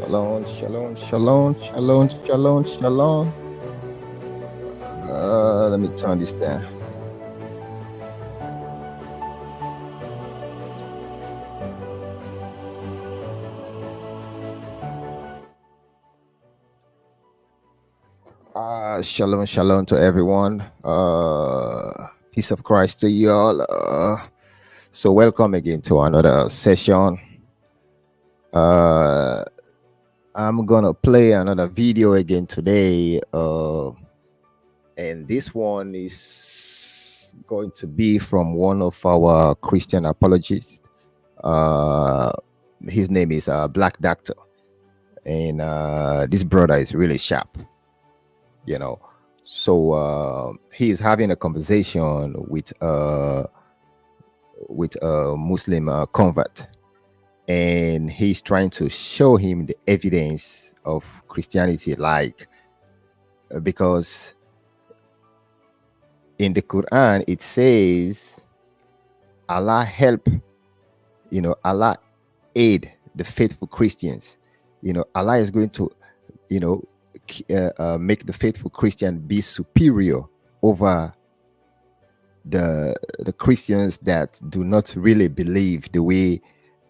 Shalom, shalom, shalom, shalom, shalom, shalom. Let me turn this down. Shalom, shalom to everyone. Peace of Christ to you all. So welcome again to another session. I'm gonna play another video again today. And this one is going to be from one of our Christian apologists. His name is Black Doctor, and this brother is really sharp, you know. So he is having a conversation with a Muslim convert, and he's trying to show him the evidence of Christianity, like because in the Quran it says Allah help, Allah aid the faithful Christians. Allah is going to, make the faithful Christian be superior over the Christians that do not really believe the way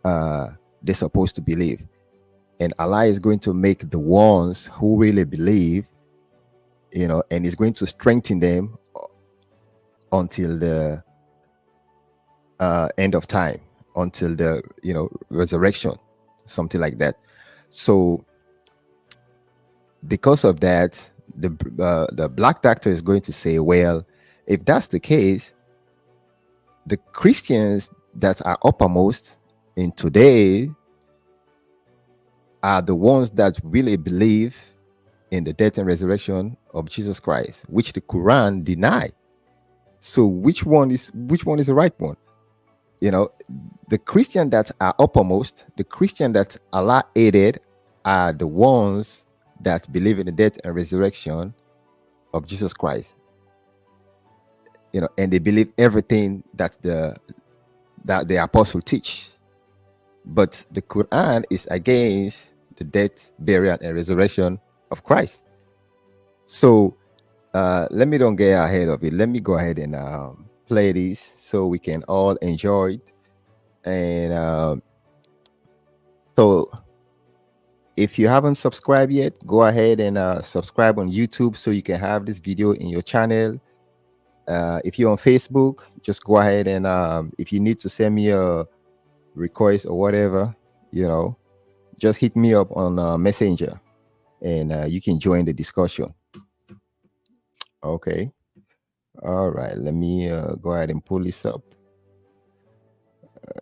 they're supposed to believe. And Allah is going to make the ones who really believe, and is going to strengthen them until the end of time, until the resurrection, something like that. So because of that, the Black Doctor is going to say, well, if that's the case, the Christians that are uppermost in today are the ones that really believe in the death and resurrection of Jesus Christ, which the Quran denied. So which one is the right one? The Christian that are uppermost, the Christian that Allah aided, are the ones that believe in the death and resurrection of Jesus Christ. And they believe everything that the apostle teach. But the Quran is against the death, burial, and resurrection of Christ. So let me don't get ahead of it. Let me go ahead and play this so we can all enjoy it. And so if you haven't subscribed yet, go ahead and subscribe on YouTube so you can have this video in your channel. If you're on Facebook, just go ahead and if you need to send me a request or whatever, just hit me up on Messenger, and you can join the discussion. Okay. All right. Let me go ahead and pull this up.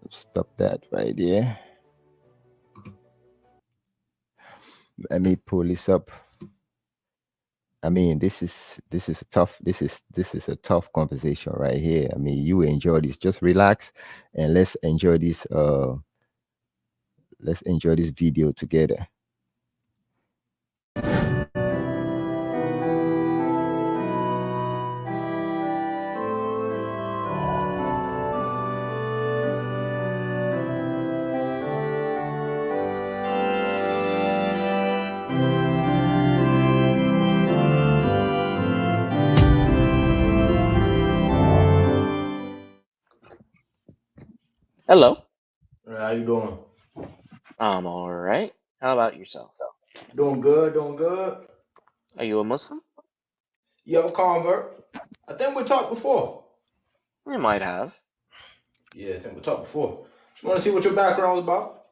Stop that right there. Let me pull this up. I mean, this is a tough conversation right here. I mean, you enjoy this. Just relax and let's enjoy this. Let's enjoy this video together. Hello. How you doing? I'm all right. How about yourself? Doing good, doing good. Are you a Muslim? You have a convert? I think we talked before. You might have. Yeah, I think we talked before. Just want to see what your background was about.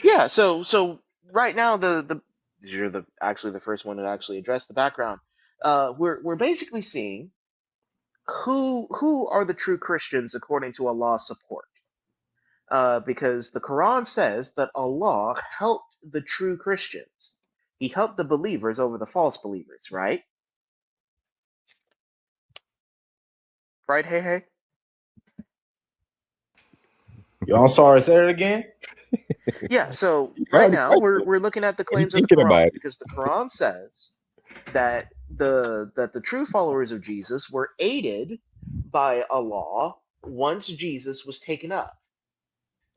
Yeah. So right now you're the first one to actually address the background. We're basically seeing who are the true Christians according to Allah's support. Because the Quran says that Allah helped the true Christians. He helped the believers over the false believers, right? Right, hey. Yo, I'm sorry, say it again. Yeah, so right now we're looking at the claims of the Quran because the Quran says that the true followers of Jesus were aided by Allah once Jesus was taken up.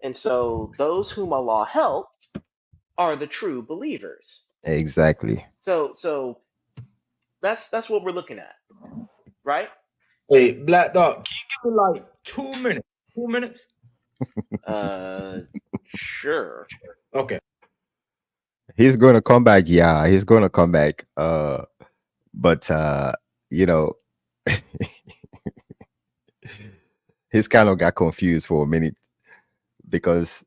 And so those whom Allah helped are the true believers. Exactly. So that's what we're looking at, right? Hey, Black Dog, can you give me like 2 minutes? 2 minutes? Uh, sure. Okay. He's going to come back. Yeah, he's going to come back. But you know, he's kind of got confused for a minute because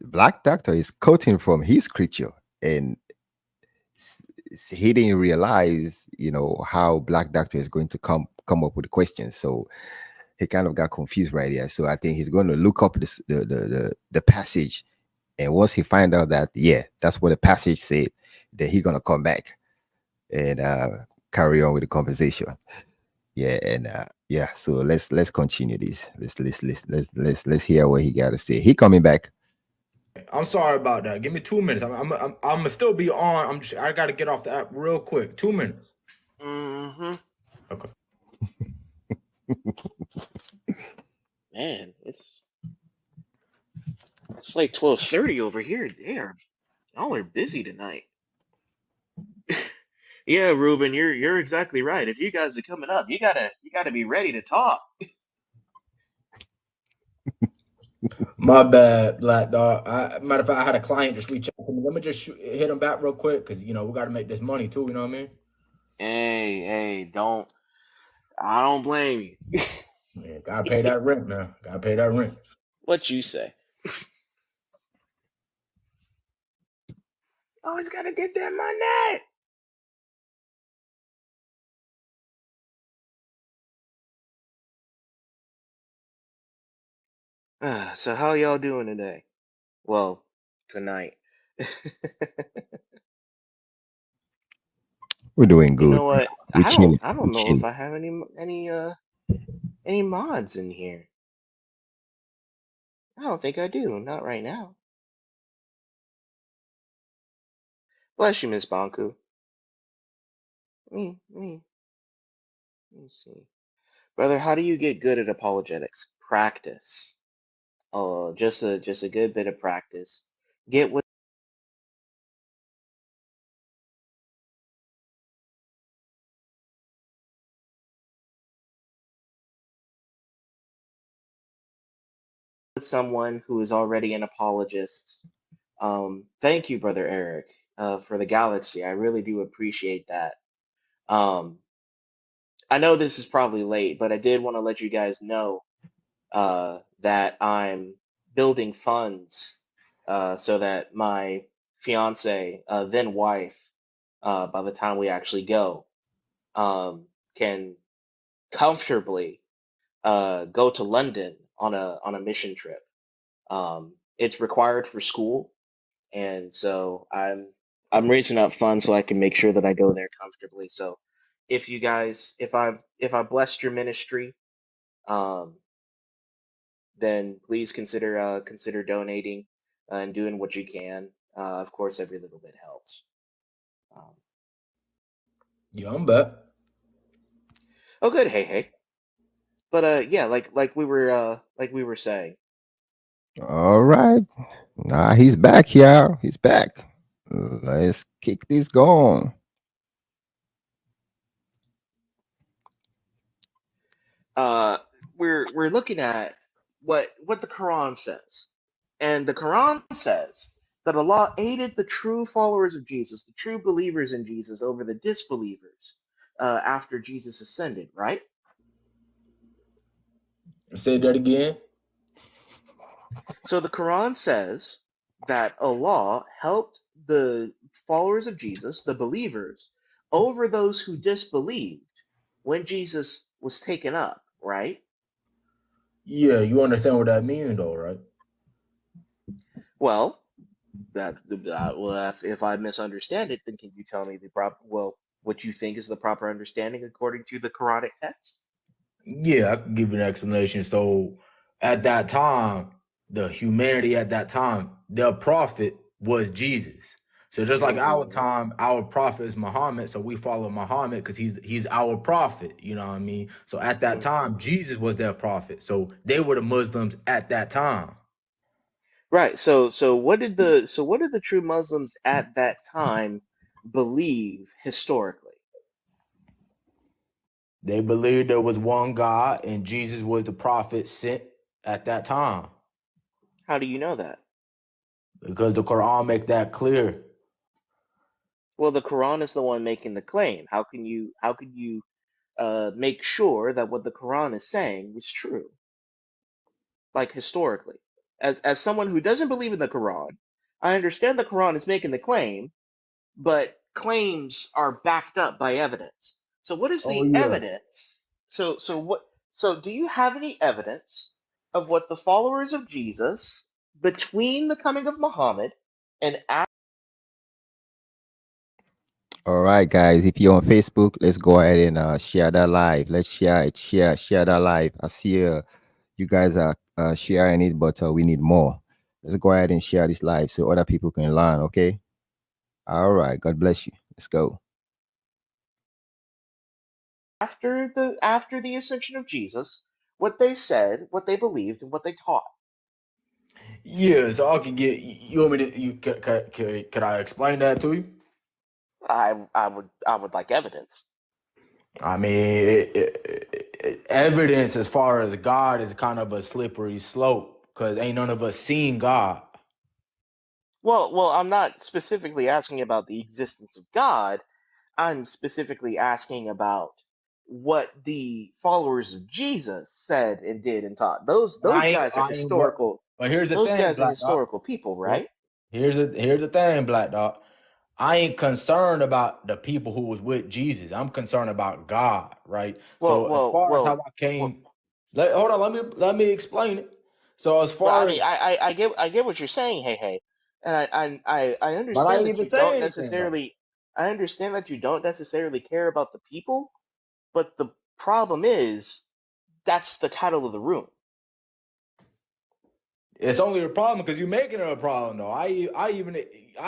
Black Doctor is quoting from his scripture, and he didn't realize, how Black Doctor is going to come up with the questions. So he kind of got confused right there. So I think he's going to look up the passage, and once he find out that that's what the passage said, then he's gonna come back and carry on with the conversation. Yeah, and so let's continue this. Let's hear what he got to say. He coming back. I'm sorry about that. Give me 2 minutes. I'm gonna still be on. I gotta get off the app real quick. 2 minutes. Mm-hmm. Okay. Man, it's like 12:30 over here. Y'all are busy tonight. Yeah, Ruben, you're exactly right. If you guys are coming up, you gotta be ready to talk. My bad, Black Dog. Matter of fact, I had a client just reach out to me. Let me just hit him back real quick because we got to make this money too. You know what I mean? Hey, I don't blame you. Yeah, gotta pay that rent, man. Gotta pay that rent. What you say? Always gotta get that money. So how y'all doing today? Well, tonight. We're doing You good. know what? We chilling. I We don't know if chilling. I have any mods in here. I don't think I do. Not right now. Bless you, Miss Banku. Let me see. Brother, how do you get good at apologetics? Practice. Oh, just a good bit of practice. Get with someone who is already an apologist. Thank you, Brother Eric, for the galaxy. I really do appreciate that. Um, I know this is probably late, but I did want to let you guys know that I'm building funds so that my fiance, then wife, by the time we actually go, can comfortably go to London on a mission trip. It's required for school, and so I'm raising up funds so I can make sure that I go there comfortably. So if you guys, if I blessed your ministry, um, then please consider donating and doing what you can. Of course, every little bit helps. Um, Yeah, I'm back. oh, good. Hey. But yeah, like we were saying. All right. Nah, he's back, y'all. He's back. Let's kick this going. Uh, we're looking at what the Quran says, and the Quran says that Allah aided the true followers of Jesus, the true believers in Jesus, over the disbelievers after Jesus ascended. Right? Say that again. So the Quran says that Allah helped the followers of Jesus, the believers, over those who disbelieved when Jesus was taken up. Right? Yeah, you understand what that means, though, right? Well, well, if I misunderstand it, then can you tell me what you think is the proper understanding according to the Quranic text? Yeah, I can give you an explanation. So, at that time, the humanity at that time, their prophet was Jesus. So just like our Hmm. time, our prophet is Muhammad, so we follow Muhammad because he's our prophet. You know what I mean? So at that Hmm. time, Jesus was their prophet. So they were the Muslims at that time. Right. So what did the true Muslims at that time believe historically? They believed there was one God and Jesus was the prophet sent at that time How do you know that? because the Quran make that clear. Well, the Quran is the one making the claim. How can you make sure that what the Quran is saying is true, like historically? As someone who doesn't believe in the Quran, I understand the Quran is making the claim, but claims are backed up by evidence. So what is Oh the yeah. evidence? So do you have any evidence of what the followers of Jesus between the coming of Muhammad and All right, guys. If you're on Facebook, let's go ahead and share that live. Let's share it. Share that live. I see you guys are sharing it, but we need more. Let's go ahead and share this live so other people can learn. Okay. All right. God bless you. Let's go. after the ascension of Jesus, what they said, what they believed, and what they taught? Yeah, so I could get you want me to could I explain that to you? I would like evidence. I mean, evidence as far as God is kind of a slippery slope because ain't none of us seen God. Well, I'm not specifically asking about the existence of God. I'm specifically asking about what the followers of Jesus said and did and taught. Those guys are I ain't, historical. but here's the Those thing, guys are Black Dog. historical people, Here- right? here's the thing, Black Dog. I ain't concerned about the people who was with Jesus. I'm concerned about God, right? Well, So as well, far as how well, I well. came, hold on, let me explain it. So as Well, I far mean, as, I get what you're saying, hey, hey, and I but I understand ain't that even you don't saying anything though. necessarily. I understand that you don't necessarily care about the people, but the problem is that's the title of the room. It's only a problem because you're making it a problem though. I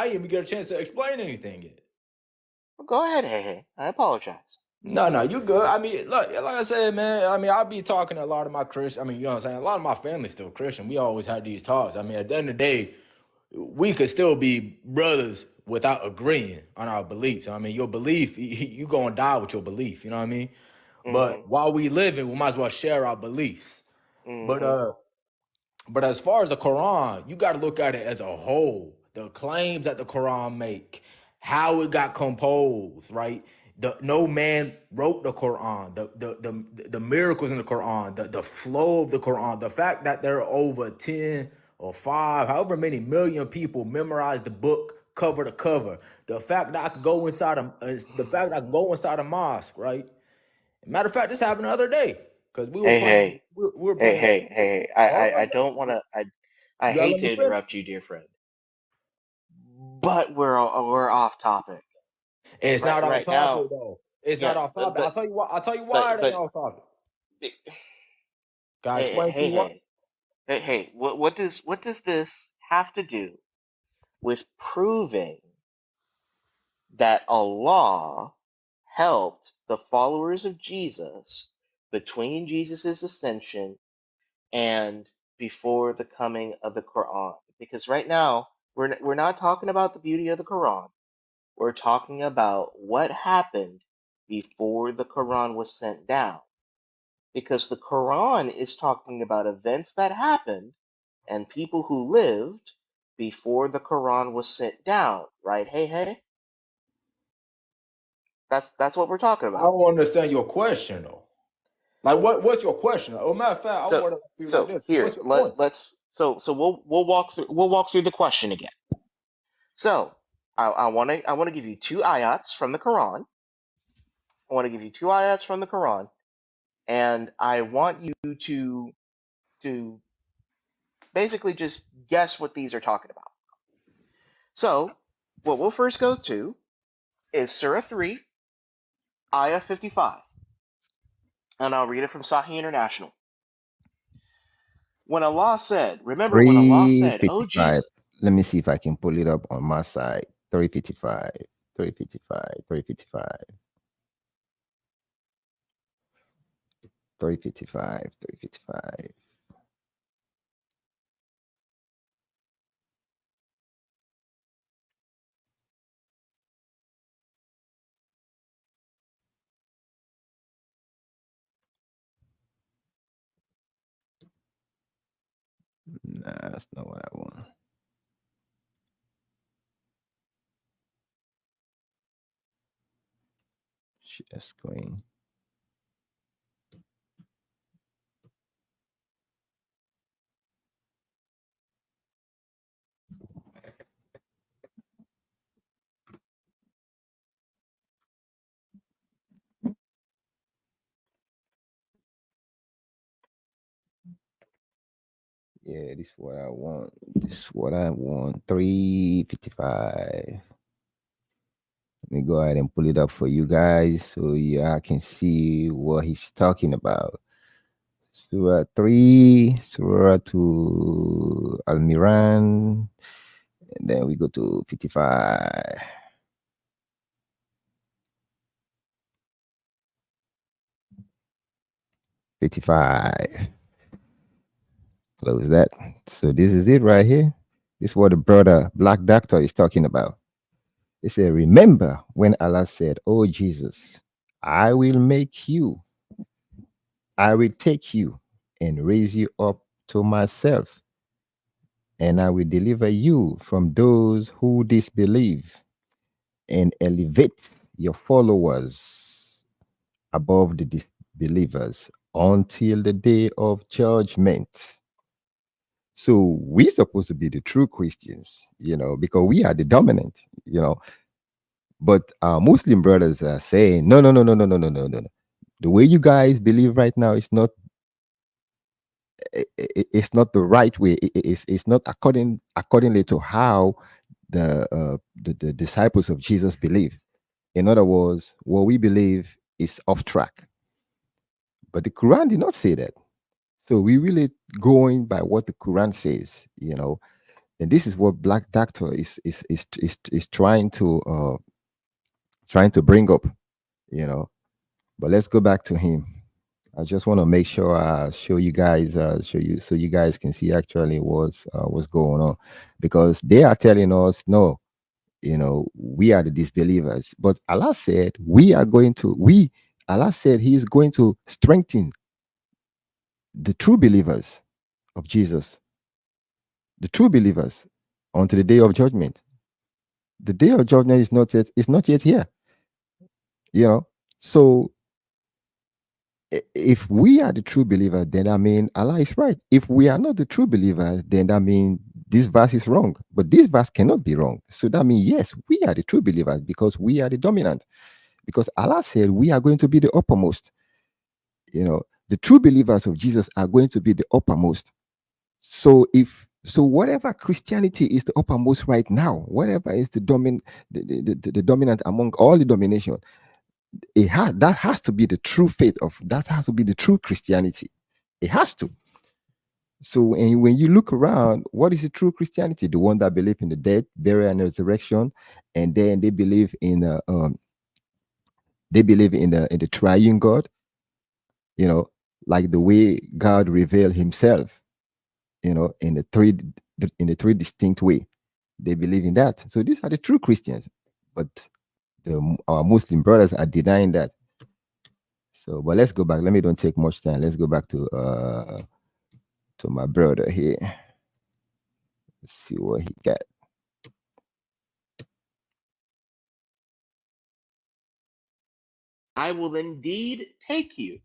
even get a chance to explain anything yet. Well, go ahead, hey, hey. I apologize. No, you good. I mean, look, like I said, man. I mean, I'll be talking to a lot of my Christian. I mean, you know what I'm saying. A lot of my family's still Christian. We always had these talks. I mean, at the end of the day, we could still be brothers without agreeing on our beliefs. I mean, your belief, you gonna die with your belief. You know what I mean? Mm-hmm. But while we living, we might as well share our beliefs. But Mm-hmm. uh, but as far as the Quran, you got to look at it as a whole. The claims that the Quran make, how it got composed, right? No man wrote the Quran. The miracles in the Quran, the flow of the Quran, the fact that there are over 10 or 5, however many million people memorize the book cover to cover. The fact that I could go inside a mosque, right? Matter of fact, this happened the other day because Hey, hey, we were hey, playing. hey, hey, hey. Hold I on, don't want to. I you gotta hate let me to finish. interrupt you, dear friend, but we're off topic It's not off right now. topic though. It's not Yeah, off topic. I'll tell you why. I'll tell you why it ain't but off topic. hey, Can I hey, explain to hey, you why? hey. What does this have to do with proving that Allah helped the followers of Jesus between Jesus' ascension and before the coming of the Quran? Because right now we're not talking about the beauty of the Quran. We're talking about what happened before the Quran was sent down. Because the Quran is talking about events that happened and people who lived before the Quran was sent down, right? Hey, hey, that's what we're talking I about. don't understand your question though. Like what's your question? Oh, matter of fact, I So want to feel like so this. What's here your point? let's so we'll walk through the question again. So I want to give you two ayats from the Quran. I want to give you two ayats from the Quran, and I want you to basically just guess what these are talking about. So what we'll first go to is Surah 3, Ayah 55, and I'll read it from Sahih International. Remember when Allah said, "Oh 355. Jesus." Let me see if I can pull it up on my side. 355. 355. 355. 355. 355. That's not what I want. Share screen. Yeah, this is what I want. This is what I want. 355. Let me go ahead and pull it up for you guys so I can see what he's talking about. Surah 3, Surah to Al-Miran, and then we go to 55. Close that. So this is it right here. This is what the brother Black Doctor is talking about. He said, remember when Allah said, oh Jesus, I will take you and raise you up to myself, and I will deliver you from those who disbelieve and elevate your followers above the disbelievers until the day of judgment. So we're supposed to be the true Christians, because we are the dominant, But our Muslim brothers are saying, no. The way you guys believe right now is not. It's not the right way. It's not accordingly to how the disciples of Jesus believe. In other words, what we believe is off track. But the Quran did not say that. So we really going by what the Quran says, And this is what Black Doctor is trying to bring up, But let's go back to him. I just want to make sure I show you guys so you guys can see actually what's going on, because they are telling us no, we are the disbelievers, but Allah said Allah said He is going to strengthen the true believers of Jesus, the true believers, until the day of judgment. The day of judgment is not yet here, So if we are the true believers, then that means Allah is right. If we are not the true believers, then that means this verse is wrong. But this verse cannot be wrong. So that means, yes, we are the true believers because we are the dominant. Because Allah said we are going to be the uppermost. The true believers of Jesus are going to be the uppermost. So whatever Christianity is the uppermost right now, whatever is the dominant among all the domination, that has to be the true faith that has to be the true Christianity. It has to. So and when you look around, what is the true Christianity? The one that believe in the death, burial, and resurrection, and then they believe in the triune God. Like the way God revealed Himself, in the three distinct way. They believe in that. So these are the true Christians, but our Muslim brothers are denying that. So, but let's go back. Let me don't take much time. Let's go back to my brother here. Let's see what he got. I will indeed take you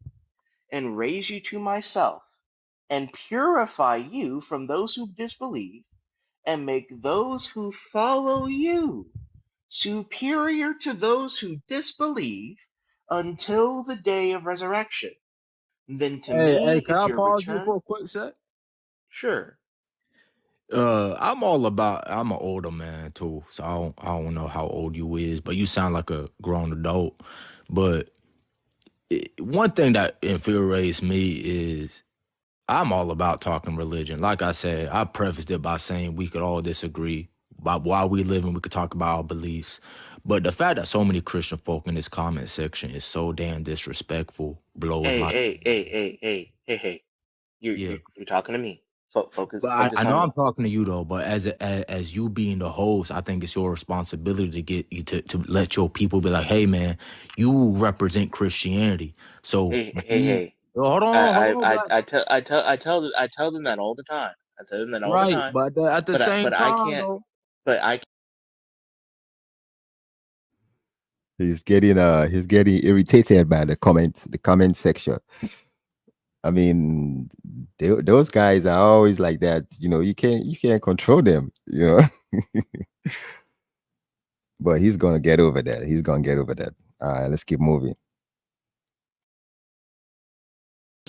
and raise you to myself, and purify you from those who disbelieve, and make those who follow you superior to those who disbelieve until the day of resurrection. Then to me Can is I your pause you return. for a quick sec? Sure. I'm an older man too, so I don't know how old you is, but you sound like a grown adult. But one thing that infuriates me is I'm all about talking religion. Like I said, I prefaced it by saying we could all disagree about why we live and we could talk about our beliefs. But the fact that so many Christian folk in this comment section is so damn disrespectful blows my. Hey. Yeah. You're talking to me. Focus But I on know I'm me. talking to you though. But as you being the host, I think it's your responsibility to get you to let your people be like, hey man, you represent Christianity. So Hey. hold on, I tell them that all the time. I tell them that all the Right, time. but at the same But I time can't. though, But I He's getting irritated by the comment section. I mean, those guys are always like that. You can't control them. But he's gonna get over that. He's gonna get over that. All right, let's keep moving.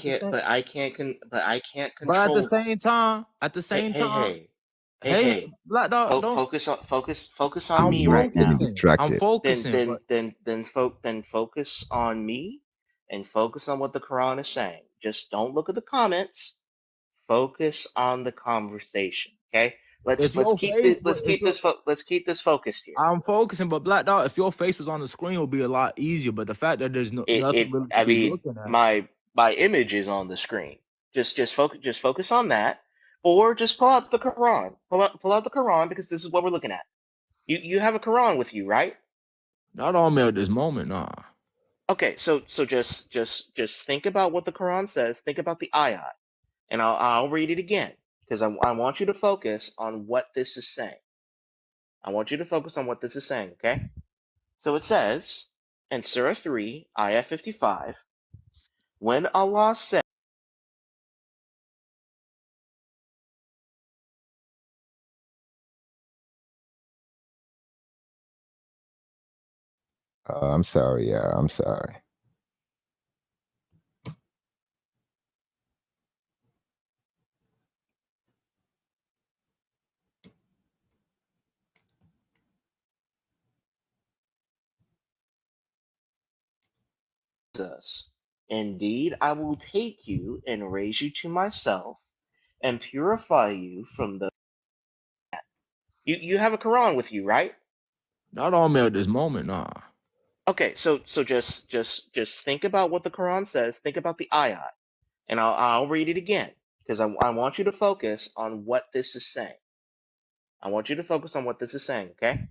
the can't. same, But I can't but at the control. same time, Hey, hey, hey, hey, hey, hey. Black Dog, don't. Focus on I'm me He's right getting now. focusing. I'm distracted. focusing, but Then focus on me and focus on what the Quran is saying. Just don't look at the comments. Focus on the conversation. Okay. if your face, if your Let's keep this focused here. I'm focusing, but Black Dog, if your face was on the screen, it would be a lot easier. But the fact that there's nothing really to I be mean, looking at. my image is on the screen. Just focus on that, or just pull out the Quran. Pull out the Quran because this is what we're looking at. You have a Quran with you, right? Not on me at this moment, nah. Okay, so just think about what the Quran says. Think about the ayat, and I'll read it again because I want you to focus on what this is saying. I want you to focus on what this is saying. Okay, so it says in Surah 3, ayah 55, when Allah said. I'm sorry. Yeah, I'm sorry. Us. Indeed, I will take you and raise you to myself and purify you from the. You have a Quran with you, right? Not on me at this moment, nah. Okay, so just think about what the Quran says. Think about the ayat, and I'll read it again because I want you to focus on what this is saying. I want you to focus on what this is saying. Okay,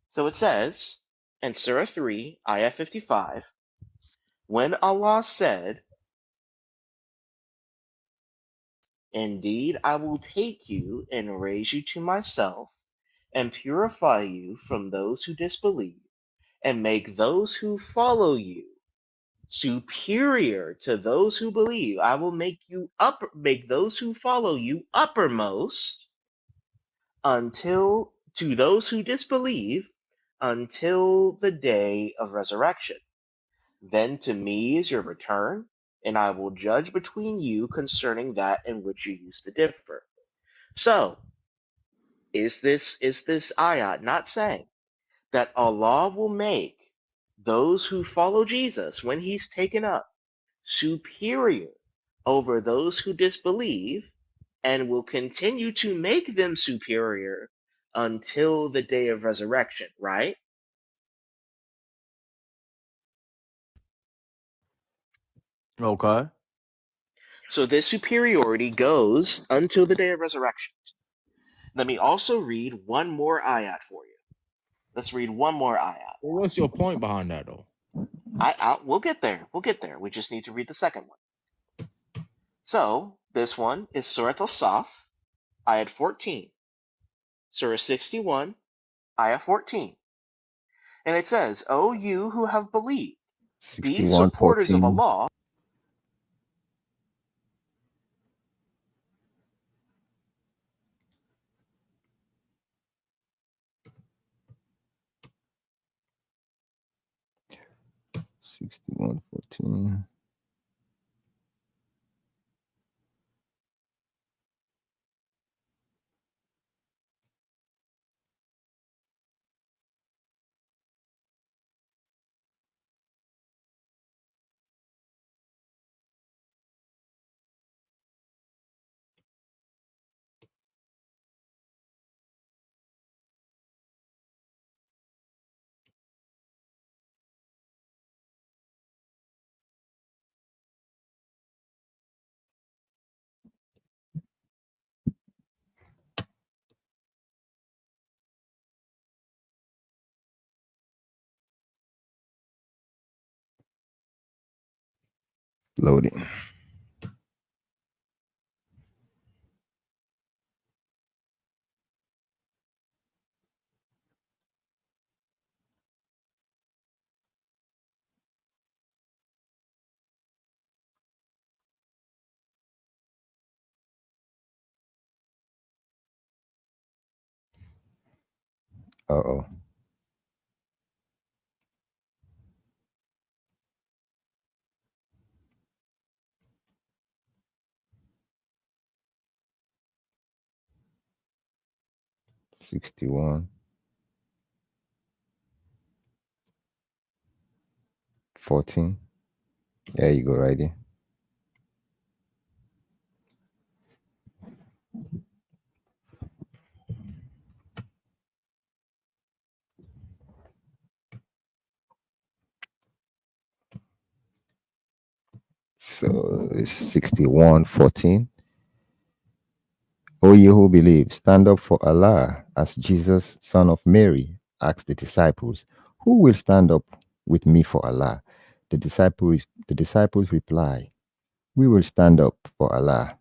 so it says in Surah 3, ayah 55, when Allah said, indeed, I will take you and raise you to myself and purify you from those who disbelieve and make those who follow you superior to those who believe. I will make those who follow you uppermost until to those who disbelieve until the day of resurrection. Then to me is your return, and I will judge between you concerning that in which you used to differ. So, is this ayat not saying that Allah will make those who follow Jesus when he's taken up superior over those who disbelieve and will continue to make them superior until the day of resurrection, right? Okay. So this superiority goes until the day of resurrection. Let me also read one more ayat for you. Let's read one more ayat. Well, what's your point behind that though? We'll get there. We'll get there. We just need to read the second one. So this one is Surah Al-Saf, ayat 14. Surah 61, ayat 14. And it says, O you who have believed, be supporters of 61:14. Allah. 61:14. Loading. Uh-oh. $61, 14. There you go, right there. So it's 61:14. O ye who believe, stand up for Allah, as Jesus, son of Mary, asked the disciples, who will stand up with me for Allah? The disciples reply, we will stand up for Allah.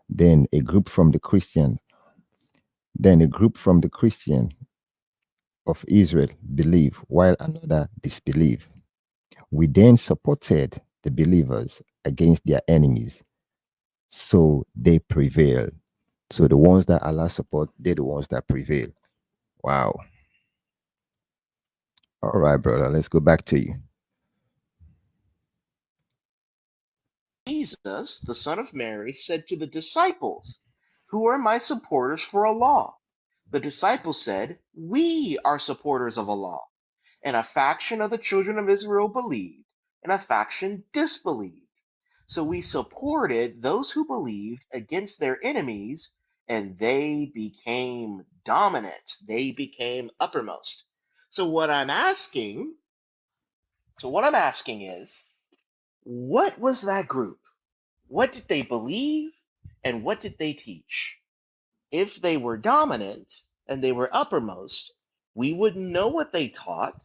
Then a group from the Christian of Israel believe, while another disbelieve. We then supported the believers against their enemies, so they prevail. So the ones that Allah support, they're the ones that prevail. Wow. All right, brother, let's go back to you. Jesus, the son of Mary, said to the disciples, who are my supporters for Allah? The disciples said, we are supporters of Allah. And a faction of the children of Israel believed, and a faction disbelieved. So we supported those who believed against their enemies, and they became dominant. They became uppermost. So what I'm asking is, what was that group? What did they believe, and what did they teach? If they were dominant and they were uppermost, we would know what they taught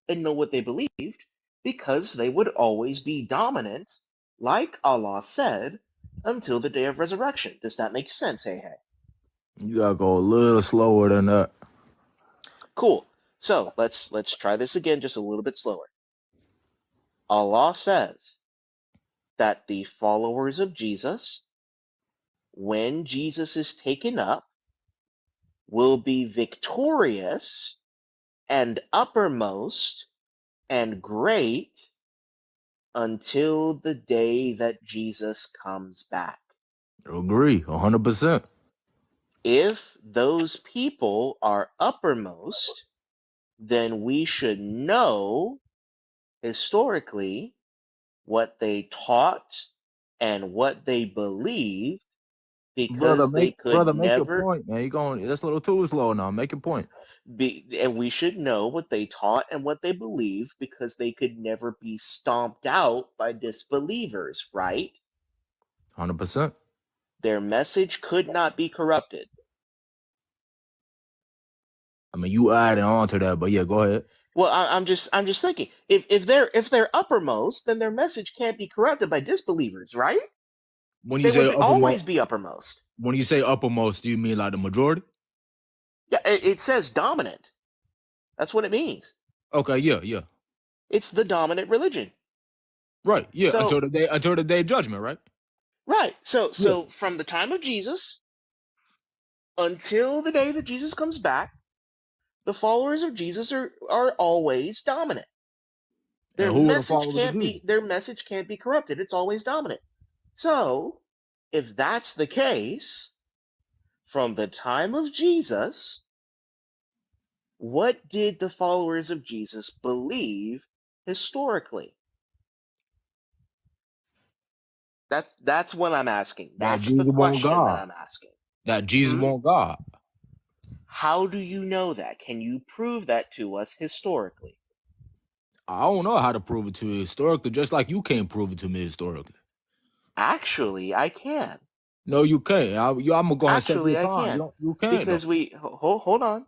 and know what they believed, because they would always be dominant, like Allah said, until the day of resurrection. Does that make sense, hey? You gotta go a little slower than that. Cool. So let's try this again, just a little bit slower. Allah says that the followers of Jesus, when Jesus is taken up, will be victorious and uppermost and great until the day that Jesus comes back. Agree, 100%. If those people are uppermost, then we should know historically what they taught and what they believed, because they could Make your never point, man. That's a little too slow now. Make your point. and we should know what they taught and what they believed, because they could never be stomped out by disbelievers, right? 100%. Their message could not be corrupted. I mean, you added on to that, but yeah, go ahead. Well, I'm just thinking, if they're uppermost, then their message can't be corrupted by disbelievers, right? When They you say would uppermost, always be uppermost. do you mean like the majority? Yeah, it says dominant. That's what it means. Okay, yeah. It's the dominant religion. Right, yeah. So Until the day of judgment, right? right. Yeah. So from the time of Jesus until the day that Jesus comes back, the followers of Jesus are always dominant. And who are the followers of Jesus? Their message can't be corrupted. It's always dominant. So, if that's the case, from the time of Jesus, what did the followers of Jesus believe historically? That's what I'm asking. That That's the Jesus want question that God. I'm asking. That Jesus Hmm? want God. How do you know that? Can you prove that to us historically? I don't know how to prove it to you historically, just like you can't prove it to me historically. Actually, I can. No, you can't. I'm gonna go ahead and set your Actually, I time. can. You can't though. Because hold on.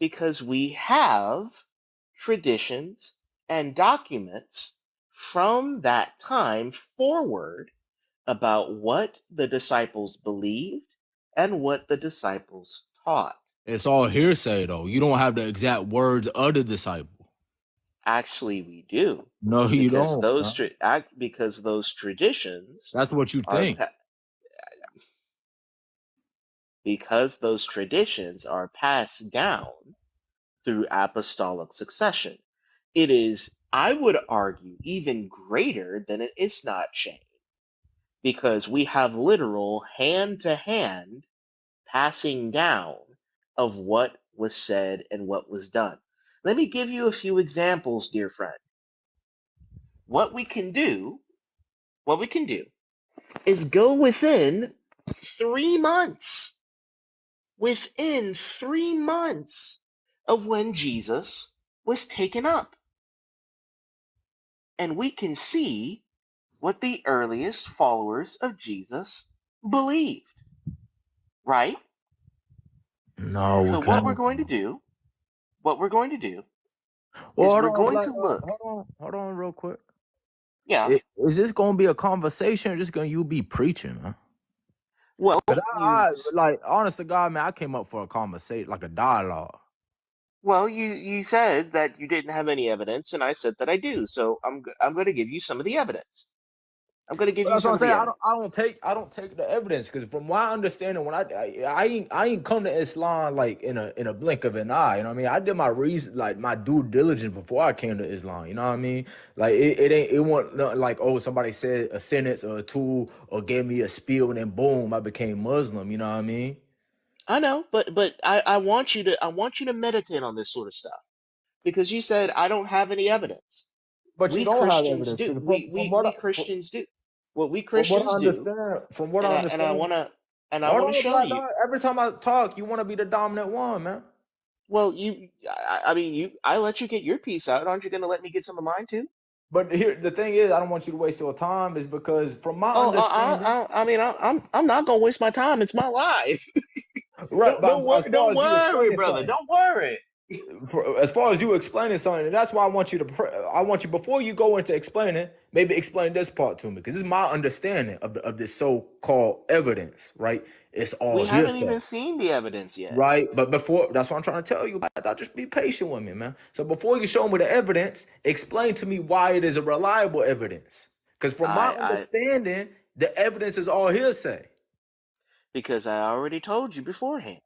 Because we have traditions and documents from that time forward about what the disciples believed and what the disciples taught. It's all hearsay though. You don't have the exact words of the disciple. Actually, we do, No, you because don't. because those traditions That's what you are think. because those traditions are passed down through apostolic succession. It is, I would argue, even greater than an isnot chain, because we have literal hand to hand passing down of what was said and what was done. Let me give you a few examples, dear friend. What we can do, is go within 3 months, within 3 months of when Jesus was taken up. And we can see what the earliest followers of Jesus believed, right? No, we So what we're can't. going to do, what we're going to do Well, is hold we're on, going Black. to look. Hold on, real quick. Yeah. Is this gonna be a conversation or just gonna you be preaching, man? Well, Cause you I like, honest to God, man, I came up for a conversation, like a dialogue. you said that you didn't have any evidence, and I said that I do. So I'm going to give you some of the evidence. I'm going to give But you that's what some I'm of the saying. evidence. I don't take the evidence because from my understanding, when I ain't come to Islam like in a blink of an eye. You know what I mean? I did my reason, like my due diligence before I came to Islam. You know what I mean? Like it wasn't nothing like, oh, somebody said a sentence or a tool or gave me a spiel and then boom, I became Muslim. You know what I mean? I know, but I want you to meditate on this sort of stuff because you said I don't have any evidence. But you We don't have Christians evidence do. because We Christians do. What we from what I Christians do, understand, from what I and I understand. want to Hold show Black you. Dog. Every time I talk, you want to be the dominant one, man. Well, I mean, I let you get your piece out. Aren't you going to let me get some of mine too? But here, the thing is, I don't want you to waste your time, is because from my Oh, understanding, I mean, I'm not gonna waste my time. It's my life. right? But as far Don't as you worry, explaining brother. something, Don't worry. as far as you explaining something, that's why I want you to. I want you before you go into explaining, maybe explain this part to me, because this is my understanding of this so-called evidence, right? It's all We haven't hearsay. even seen the evidence yet. Right, but before that's what I'm trying to tell you. But just be patient with me, man. So before you show me the evidence, explain to me why it is a reliable evidence. Because from my I understanding, the evidence is all hearsay. because I already told you beforehand.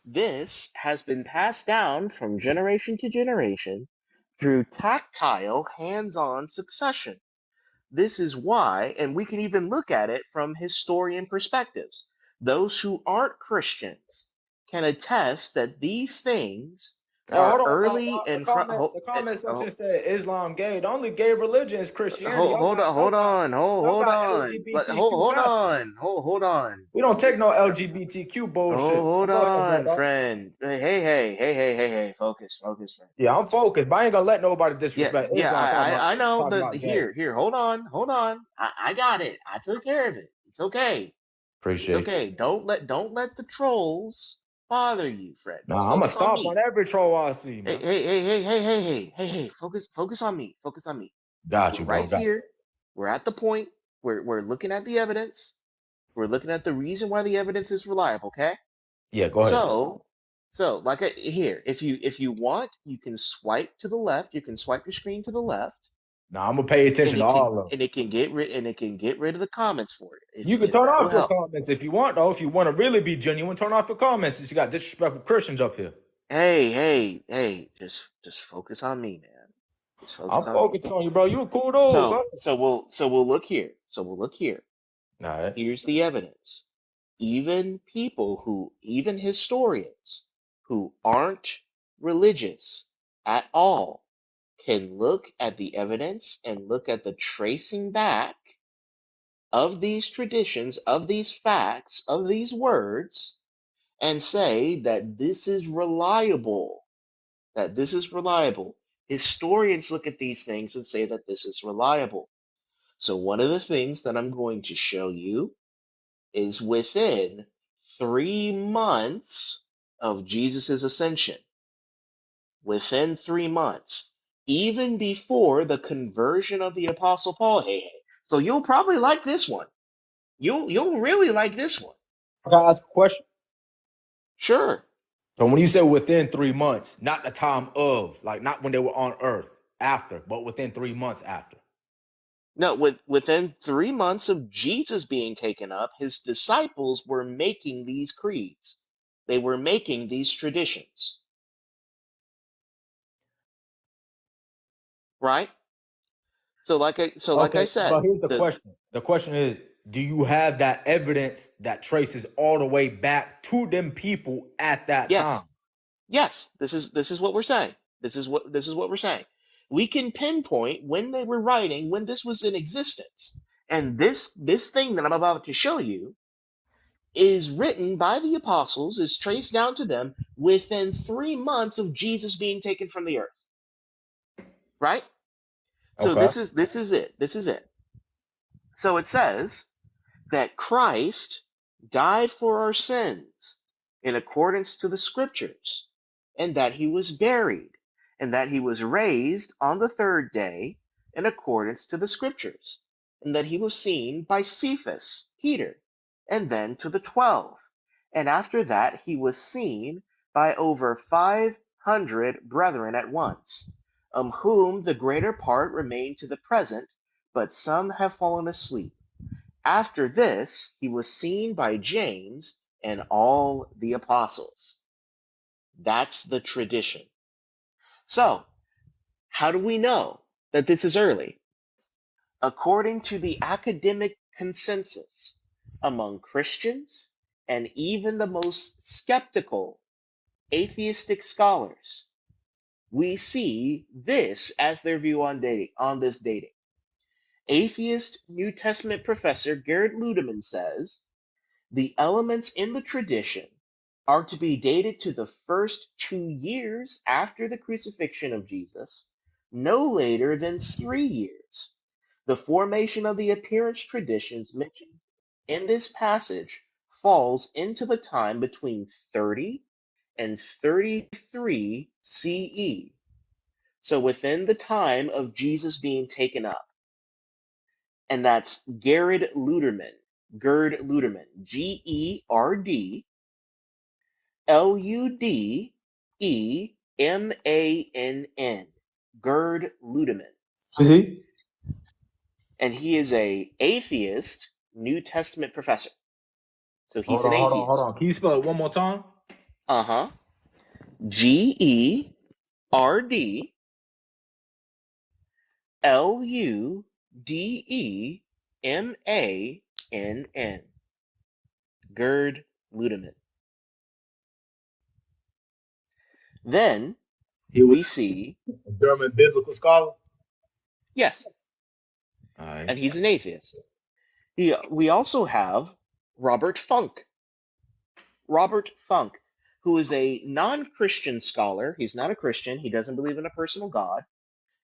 This has been passed down from generation to generation through tactile, hands-on succession. This is why, and we can even look at it from historian perspectives. Those who aren't Christians can attest that these things Hold are on, early the and comment section said Islam gay. The only gay religion is Christianity. hold Y'all got on. LGBTQ pastors. Hold on. We don't take no LGBTQ bullshit. Hold Go ahead, on, brother. friend. Hey. Focus, friend. Yeah, I'm focused, but I ain't gonna let nobody disrespect Yeah, Islam. I know Talk the about gay. here, hold on. I got it. I took care of it. It's okay. It's Appreciate you. okay. Don't let the trolls bother you, friend. Just Nah, I'm gonna focus on stop me. on every troll I see, man. Focus on me. Focus on me. Got We're you, bro. right Got you. here. We're at the point where we're looking at the evidence. We're looking at the reason why the evidence is reliable, okay? Yeah, go ahead. So, like here, if you want, you can swipe to the left. You can swipe your screen to the left, Nah, I'm gonna pay attention to all of them. and it can get rid of the comments for you. You can If turn that'll off your help. comments if you want, though. If you want to really be genuine, turn off your comments. Since you got disrespectful Christians up here. Hey, just focus on me, man. Just I'm focus on me. focused on you, bro. You a cool dude. Go We'll look here. We'll look here. ahead. All right. Here's the evidence. Even historians who aren't religious at all can look at the evidence and look at the tracing back of these traditions, of these facts, of these words, and say that this is reliable. That this is reliable. Historians look at these things and say that this is reliable. So, one of the things that I'm going to show you is within 3 months of Jesus' ascension, within 3 months, even before the conversion of the Apostle Paul. Hey. So you'll probably like this one. You'll really like this one. I gotta ask a question. Sure. So when you say within 3 months, not the time of, like not when they were on Earth, after, but within 3 months after. No, within 3 months of Jesus being taken up, his disciples were making these creeds. They were making these traditions. right? So like I Okay, but said, here's the the question. The question is, do you have that evidence that traces all the way back to them people at that time? yes, yes, this is what we're saying. This is what we're saying. We can pinpoint when they were writing, when this was in existence. And this thing that I'm about to show you is written by the apostles, is traced down to them within 3 months of Jesus being taken from the earth. Right? So Okay. this is it. This is it. So it says that Christ died for our sins in accordance to the scriptures, and that he was buried, and that he was raised on the third day in accordance to the scriptures, and that he was seen by Cephas, Peter, and then to the 12. And after that, he was seen by over 500 brethren at once, of whom the greater part remain to the present, but some have fallen asleep. After this, he was seen by James and all the apostles. That's the tradition. So, how do we know that this is early? According to the academic consensus among Christians and even the most skeptical atheistic scholars, we see this as their view on this dating. Atheist New Testament professor Gerrit Ludemann says the elements in the tradition are to be dated to the first 2 years after the crucifixion of Jesus, no later than 3 years. The formation of the appearance traditions mentioned in this passage falls into the time between 30 and 33 CE, so within the time of Jesus being taken up. And that's Gerd Ludermann, Gerd Ludermann, Ludemann, Gerd Ludemann. See? And he is a atheist New Testament professor. So he's an Hold atheist. on. Can you spell it one more time? Uh-huh. Gerdludemann. Gerd Ludemann. Then He we was see, a German biblical scholar. yes, All right. and he's an atheist. We also have Robert Funk. Robert Funk, who is a non-Christian scholar. He's not a Christian. He doesn't believe in a personal God,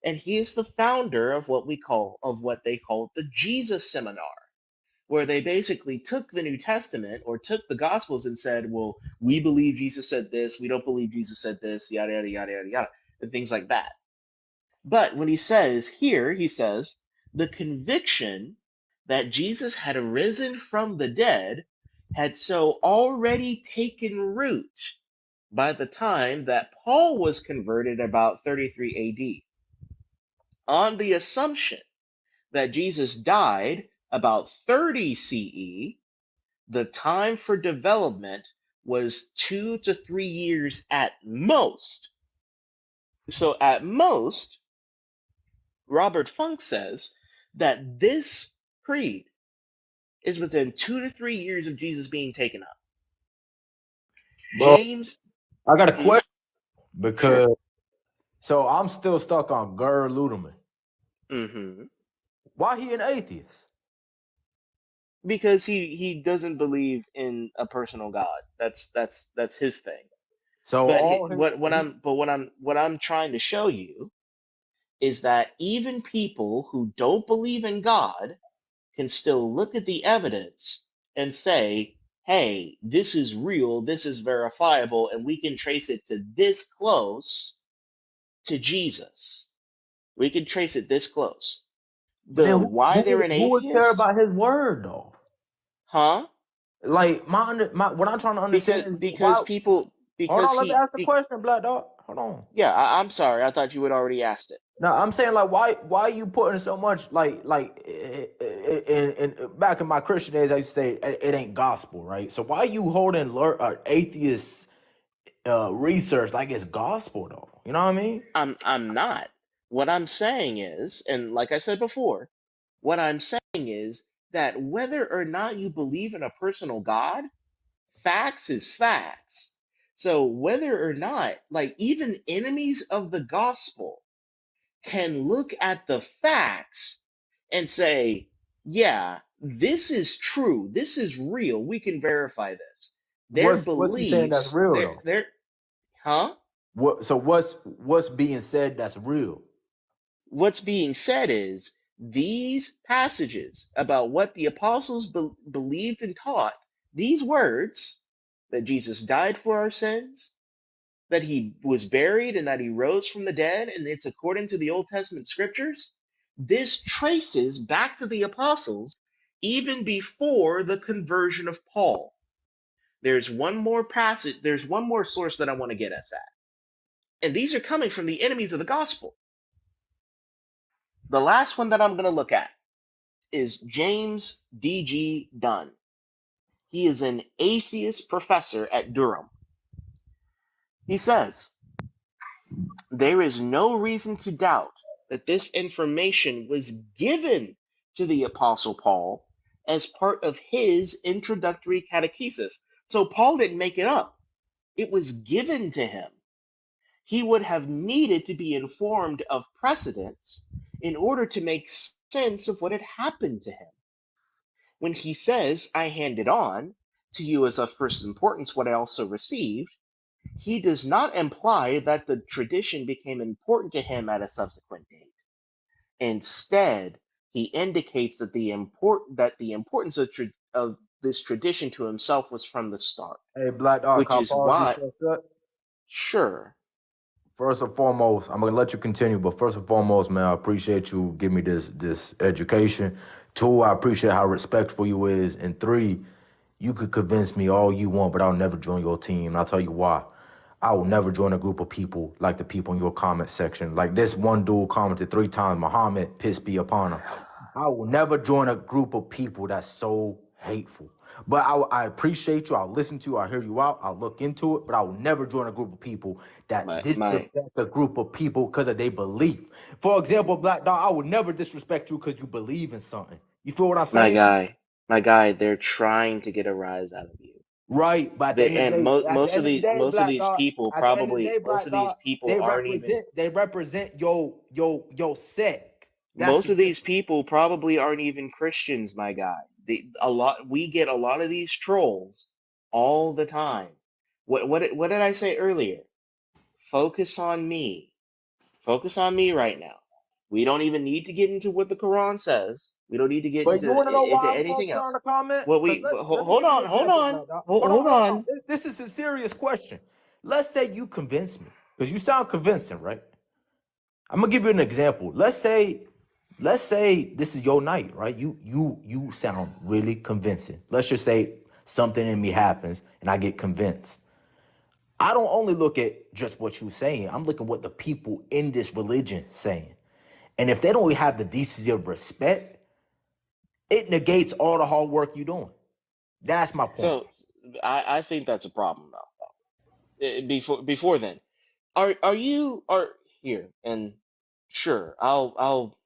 and he is the founder of what they call the Jesus Seminar, where they basically took the New Testament or took the Gospels and said, well, we believe Jesus said this, we don't believe Jesus said this, yada, yada, yada, yada, yada, and things like that. But when he says here, he says, the conviction that Jesus had arisen from the dead had so already taken root by the time that Paul was converted about 33 AD, on the assumption that Jesus died about 30 CE. The time for development was 2 to 3 years at most. So at most, Robert Funk says that this creed is within 2 to 3 years of Jesus being taken up. Bro, James, I got a hmm, question sure. because so I'm still stuck on Gerd Ludemann. Why he an atheist? Because he doesn't believe in a personal God. That's his thing. So But all his, what I'm trying to show you is that even people who don't believe in God can still look at the evidence and say, hey, this is real, this is verifiable, and we can trace it to this close to Jesus. We can trace it this close. but then Why they're an who would care atheist? about his word though? Huh? Like what I'm trying to understand Because is because why. people Hold because on, let me ask the question, Black Dog. Hold on. yeah, I'm sorry. I thought you had already asked it. No, I'm saying like why are you putting so much in back in my Christian days I used to say it ain't gospel, right? So why are you holding atheist research like it's gospel though? You know what I mean? I'm not. What I'm saying is, and like I said before, what I'm saying is that whether or not you believe in a personal God, facts is facts. So whether or not, like, even enemies of the gospel can look at the facts and say, yeah, this is true, this is real, we can verify this. Their What's he saying that's beliefs, real though? huh? What's being said that's real? What's being said is these passages about what the apostles believed and taught, these words that Jesus died for our sins, that he was buried, and that he rose from the dead, and it's according to the Old Testament scriptures, this traces back to the apostles even before the conversion of Paul. There's one more passage, there's one more source that I want to get us at. And these are coming from the enemies of the gospel. The last one that I'm going to look at is James D.G. Dunn. He is an atheist professor at Durham. He says, there is no reason to doubt that this information was given to the Apostle Paul as part of his introductory catechesis. So Paul didn't make it up, it was given to him. He would have needed to be informed of precedents in order to make sense of what had happened to him. When he says, I handed on to you as of first importance what I also received, he does not imply that the tradition became important to him at a subsequent date. Instead, he indicates that the importance of this tradition to himself was from the start, Hey, Black Dog, which can I is pause you why, for a sec? sure, First and foremost, I'm gonna let you continue, but first and foremost, man, I appreciate you giving me this education. Two, I appreciate how respectful you is. And three, you could convince me all you want, but I'll never join your team. And I'll tell you why. I will never join a group of people like the people in your comment section. Like this one dude commented 3 times, Muhammad, peace be upon him. I will never join a group of people that's so hateful. But I appreciate you. I'll listen to you. I'll hear you out. I'll look into it. But I will never join a group of people that my disrespect a group of people because of their belief. For example, Black Dog, I would never disrespect you because you believe in something. You feel what I'm my saying? guy, my guy, they're trying to get a rise out of you. Right, but at the They end of the and day, at the end of the day, most of Black these Dog, people at the end of the day, most Black of these Dog, people aren't even they represent your sect. That's most the of these difference. people probably aren't even Christians, my guy. We get a lot of these trolls all the time. What did I say earlier? Focus on me. Focus on me right now. We don't even need to get into what the Quran says. We don't need to get But you want to know into why I'm anything focusing on else. the comment? Well, Because let me hold give you an on, hold example, on, Black Dog. hold Hold on. on. This is a serious question. Let's say you convince me, because you sound convincing, right? I'm gonna give you an example. Let's say this is your night, right? You sound really convincing. Let's just say something in me happens and I get convinced. I don't only look at just what you're saying. I'm looking what the people in this religion saying. And if they don't have the decency of respect, it negates all the hard work you're doing. That's my point. So I think that's a problem though. Before then, are here and sure, I'll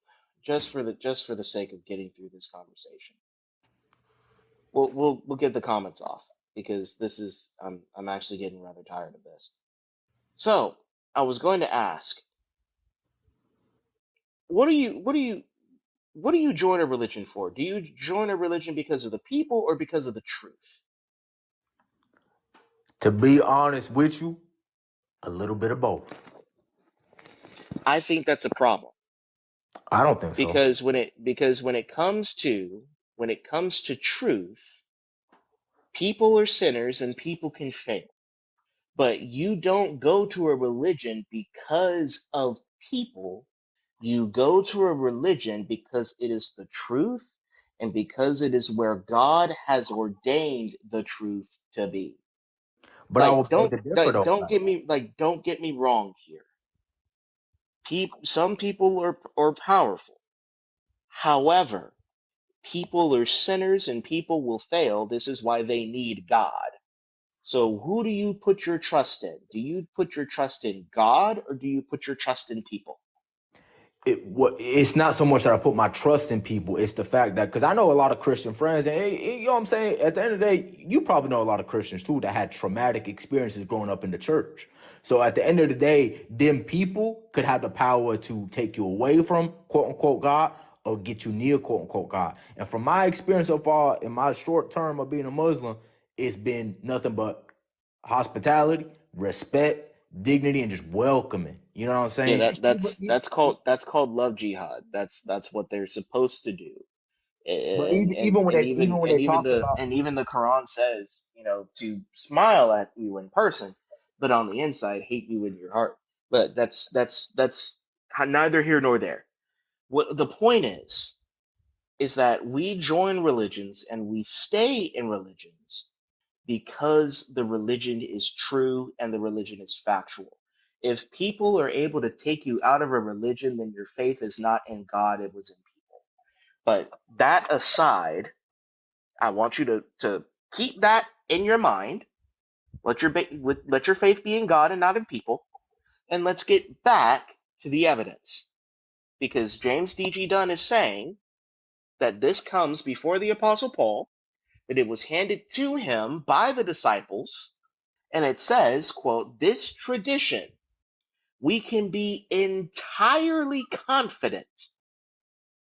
just for the sake of getting through this conversation, we'll get the comments off because this is I'm actually getting rather tired of this. So I was going to ask, what do you join a religion for? Do you join a religion because of the people or because of the truth? To be honest with you, a little bit of both. I think that's a problem I don't think so. because when it comes to truth, people are sinners and people can fail. But you don't go to a religion because of people. You go to a religion because it is the truth and because it is where God has ordained the truth to be. But I will beg to differ though. Don't get me wrong here. Some people are powerful. However, people are sinners and people will fail. This is why they need God. So who do you put your trust in? Do you put your trust in God or do you put your trust in people? it's not so much that I put my trust in people. It's the fact that, because I know a lot of Christian friends, and you know what I'm saying. At the end of the day, you probably know a lot of Christians too that had traumatic experiences growing up in the church. So at the end of the day, them people could have the power to take you away from quote unquote God or get you near quote unquote God. And from my experience so far in my short term of being a Muslim, it's been nothing but hospitality, respect, dignity, and just welcoming. You know what I'm Yeah, saying? that's called love jihad. That's what they're supposed to do. But And and and even when and they even talk the about, and even the Quran says, to smile at you in person, but on the inside hate you in your heart. But that's neither here nor there. What the point is that we join religions and we stay in religions because the religion is true and the religion is factual. If people are able to take you out of a religion, then your faith is not in God, it was in people. But that aside, I want you to keep that in your mind. Let your faith be in God and not in people. And let's get back to the evidence. Because James D.G. Dunn is saying that this comes before the Apostle Paul, that it was handed to him by the disciples, and it says, quote, this tradition we can be entirely confident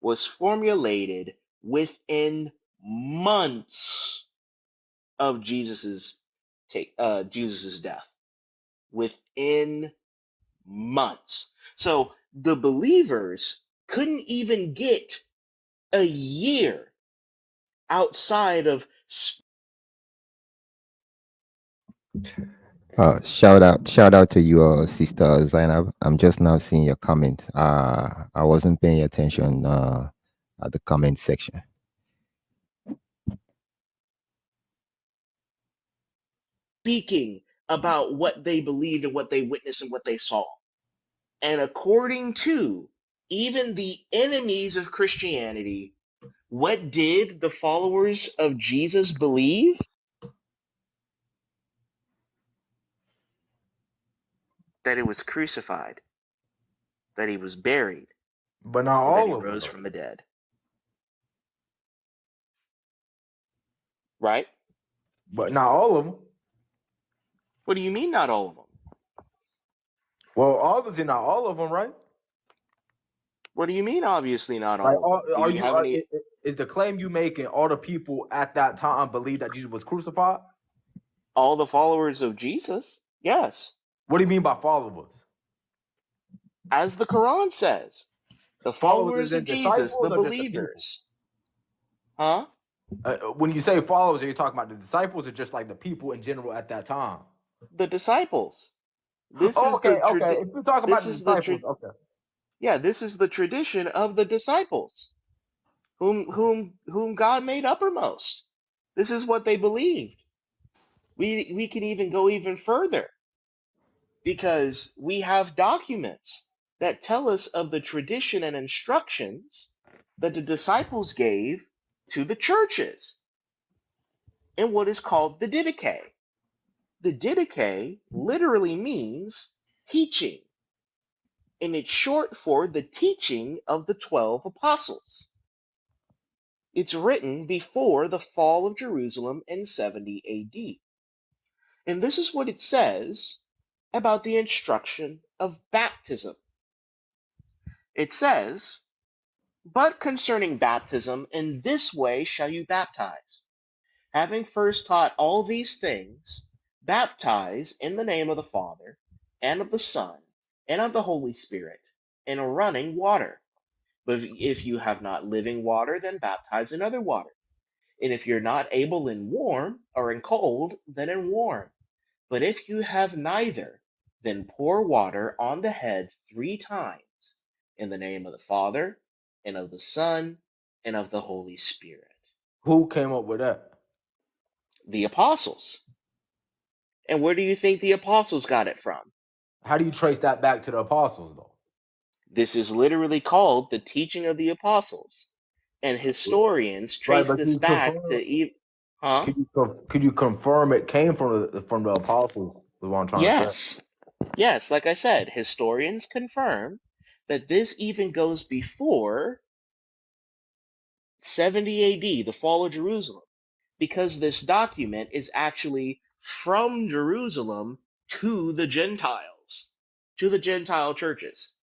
was formulated within months of Jesus's death. Within months. So the believers couldn't even get a year outside of Shout out to you, sister Zainab. I'm just now seeing your comment. I wasn't paying attention at the comment section. speaking about what they believed and what they witnessed and what they saw. And according to even the enemies of Christianity, what did the followers of Jesus believe? That he was crucified, that he was buried, but not and that he all of them rose though. from the dead. Right? But not all of them. What do you mean, not all of them? Well, obviously not all of them, right? What do you mean, obviously not Like, all of them? Do you have any? is the claim you making all the people at that time believe that Jesus was crucified? All the followers of Jesus? Yes. What do you mean by followers? As the Quran says, the Followers followers is of in Jesus, the disciples or just the people? believers. Huh? When you say followers, are you talking about the disciples or just like the people in general at that time? The disciples. This Oh, is the okay. If you're talking this about the is the disciples, okay. yeah, this is the tradition of the disciples, whom God made uppermost. This is what they believed. We can even go even further because we have documents that tell us of the tradition and instructions that the disciples gave to the churches in what is called the Didache. The Didache literally means teaching, and it's short for the teaching of the 12 apostles. It's written before the fall of Jerusalem in 70 AD. And this is what it says about the instruction of baptism. It says, but concerning baptism, in this way shall you baptize. Having first taught all these things, baptize in the name of the Father, and of the Son, and of the Holy Spirit, in running water. But if you have not living water, then baptize in other water. And if you're not able in warm, or in cold, then in warm. But if you have neither, then pour water on the head 3 times, in the name of the Father, and of the Son, and of the Holy Spirit. Who came up with that? The apostles. And where do you think the apostles got it from? How do you trace that back to the apostles, though? This is literally called the teaching of the apostles. And historians Right, trace but this back to huh? could you confirm it came from the apostles? Is what I'm trying to say. Yes. Yes, like I said, historians confirm that this even goes before 70 AD, the fall of Jerusalem, because this document is actually from Jerusalem to the Gentiles, to the Gentile churches.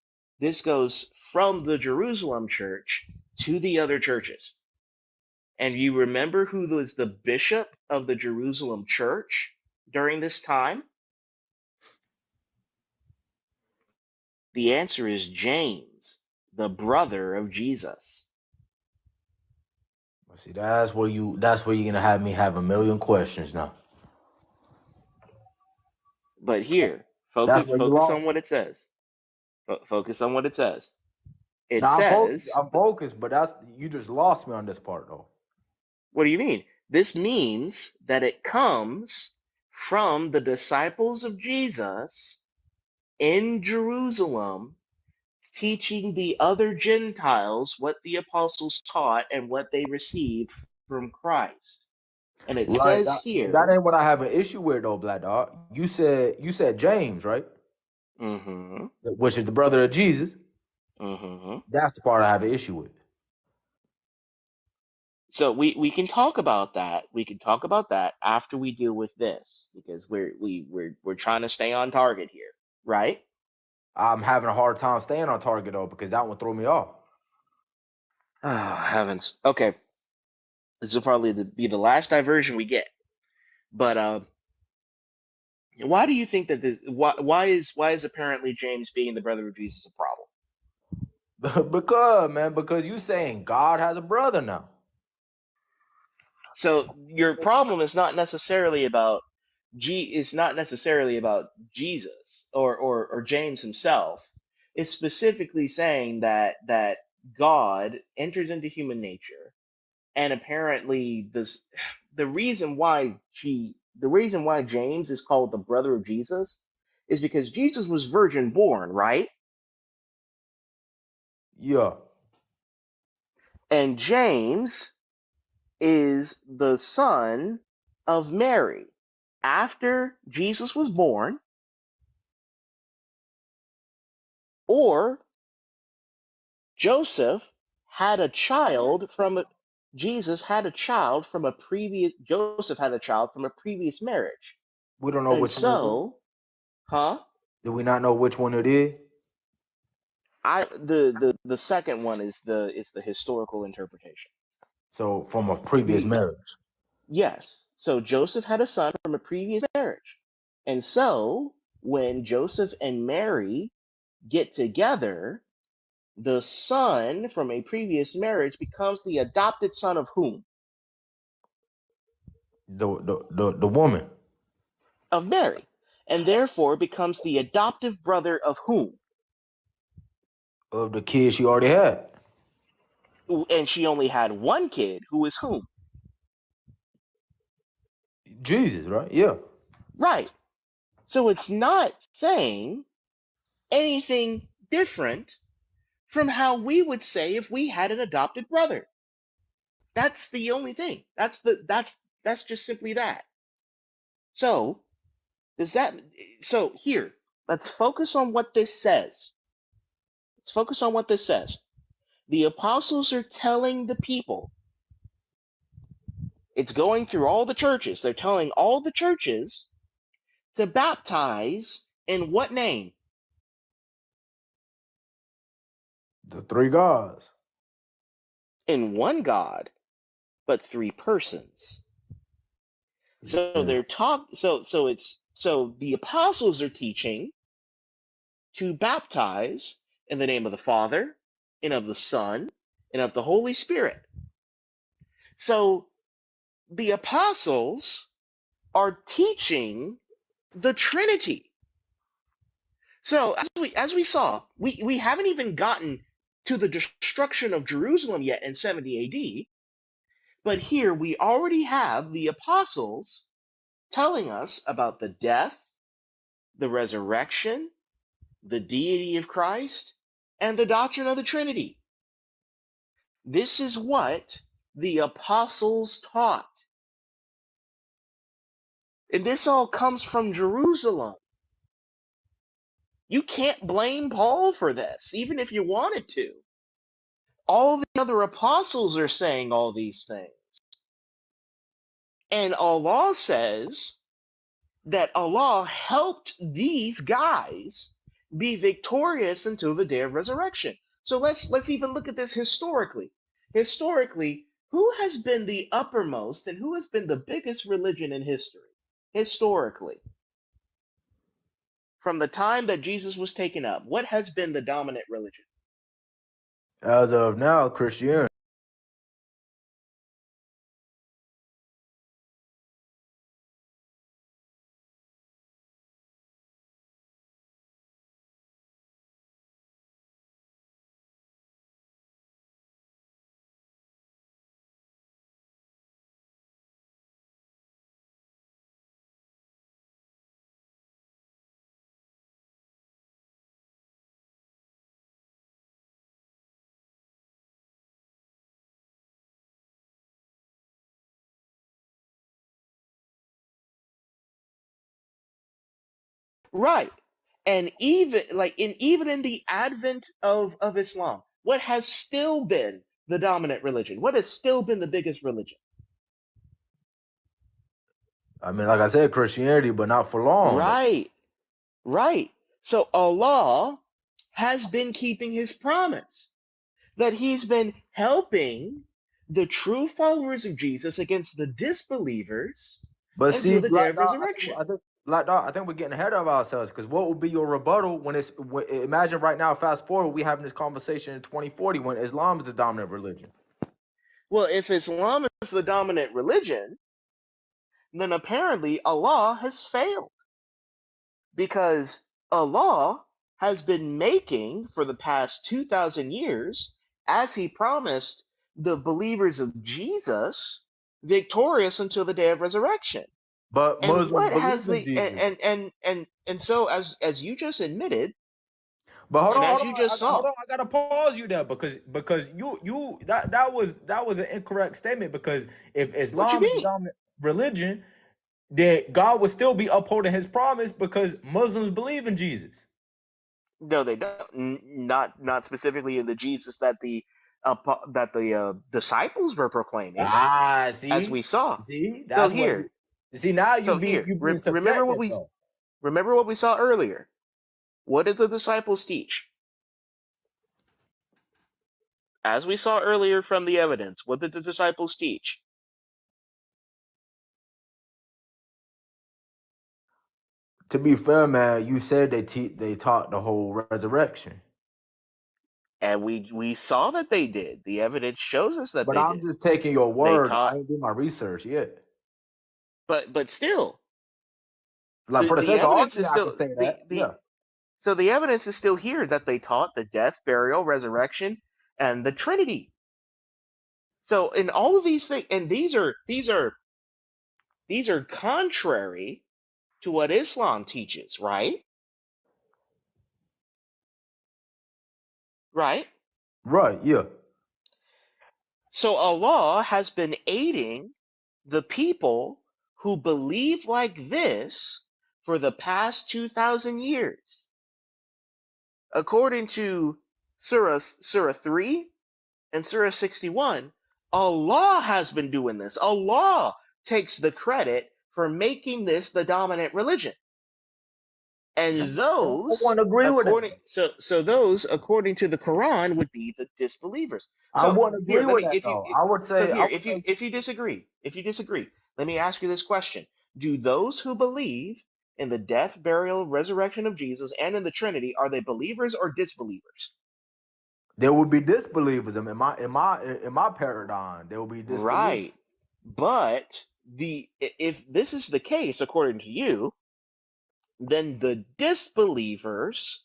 This goes from the Jerusalem church to the other churches. And you remember who was the bishop of the Jerusalem church during this time? The answer is James, the brother of Jesus. See, that's where you're gonna have me have a million questions now. But here, That's where you focus on lost what me. it says. Focus on what it says. It Now says, I'm focused, but you just lost me on this part though. what do you mean? This means that it comes from the disciples of Jesus in Jerusalem teaching the other Gentiles what the apostles taught and what they received from Christ. And it Right. says That here, ain't what I have an issue with though, Black Dog. You said James, right? mm-hmm, Which is the brother of Jesus. mm-hmm. That's the part I have an issue with. So we can talk about that. We can talk about that after we deal with this because we're trying to stay on target here, right? I'm having a hard time staying on target though because that one threw me off. Oh, heavens. Okay, this will probably be the last diversion we get. But why do you think that this? Why is apparently James being the brother of Jesus a problem? because you saying God has a brother now. So your problem is not necessarily about It's not necessarily about Jesus or James himself. It's specifically saying that God enters into human nature, and apparently the reason why James is called the brother of Jesus is because Jesus was virgin born, right? Yeah. And James is the son of Mary. After Jesus was born, or Joseph had a child from a, Jesus had a child from a previous Joseph had a child from a previous marriage. We don't know And which one it is. so, huh? Do we not know which one it is? The second one is the historical interpretation. So from a previous The marriage. Yes. So Joseph had a son from a previous marriage. And so when Joseph and Mary get together, the son from a previous marriage becomes the adopted son of whom? The woman. Of Mary. And therefore becomes the adoptive brother of whom? Of the kid she already had. And she only had one kid, who is whom? Jesus, right? Yeah. Right. So it's not saying anything different from how we would say if we had an adopted brother. That's the only thing. That's just simply that. So, does that so here, let's focus on what this says. Let's focus on what this says. The apostles are telling the people, it's going through all the churches. They're telling all the churches to baptize in what name? The three gods. In one God, but three persons. So Yeah. they're so the apostles are teaching to baptize in the name of the Father, and of the Son, and of the Holy Spirit. So the apostles are teaching the Trinity. So as we saw, we haven't even gotten to the destruction of Jerusalem yet in 70 AD, but here we already have the apostles telling us about the death, the resurrection, the deity of Christ, and the doctrine of the Trinity. This is what the apostles taught. And this all comes from Jerusalem. You can't blame Paul for this, even if you wanted to. All the other apostles are saying all these things. And Allah says that Allah helped these guys be victorious until the day of resurrection. So let's even look at this historically. Historically, who has been the uppermost and who has been the biggest religion in history? Historically, from the time that Jesus was taken up, what has been the dominant religion? As of now, Christianity. Right. And even in the advent of Islam, what has still been the dominant religion? What has still been the biggest religion? I mean, like I said, Christianity, but not for long. Right. Right. So Allah has been keeping his promise that he's been helping the true followers of Jesus against the disbelievers But see, until the day Black of Dog, resurrection. Black Dog, I think we're getting ahead of ourselves, because what would be your rebuttal when imagine right now, fast forward, we having this conversation in 2040 when Islam is the dominant religion. Well, if Islam is the dominant religion, then apparently Allah has failed, because Allah has been making for the past 2,000 years, as he promised the believers of Jesus, victorious until the day of resurrection. But And Muslims what believe has in the Jesus. and so as you just admitted, But hold and on, as you just hold saw, on. I gotta pause you there, because you that was an incorrect statement, because if what you Islam is the mean? dominant religion, then God would still be upholding his promise, because Muslims believe in Jesus. No, they don't. Not specifically in the Jesus that the disciples were proclaiming, as See, we saw. see, So that's what here, see now so here, you being remember subjective though. what we saw earlier. What did the disciples teach? As we saw earlier from the evidence, what did the disciples teach? To be fair, man, you said they taught the whole resurrection. And we saw that they did. The evidence shows us that But they I'm did. just taking your They word. I taught, ain't do my research yet. but still, Like, for the the sake of evidence is argument, I still can say that. the Yeah. so the evidence is still here that they taught the death, burial, resurrection, and the Trinity. So in all of these things, and these are contrary to what Islam teaches, right? Right? Right, yeah. So Allah has been aiding the people who believe like this for the past 2,000 years. According to Surah 3 and Surah 61, Allah has been doing this. Allah takes the credit for making this the dominant religion. And I those, wouldn't agree with that. so those, according to the Quran, would be the disbelievers. I So wouldn't here, agree let with me, that if you, though. I would so say here, if you disagree, let me ask you this question: do those who believe in the death, burial, resurrection of Jesus and in the Trinity, are they believers or disbelievers? there would be disbelievers in my paradigm. There will be disbelievers. Right. But if this is the case, according to you, then the disbelievers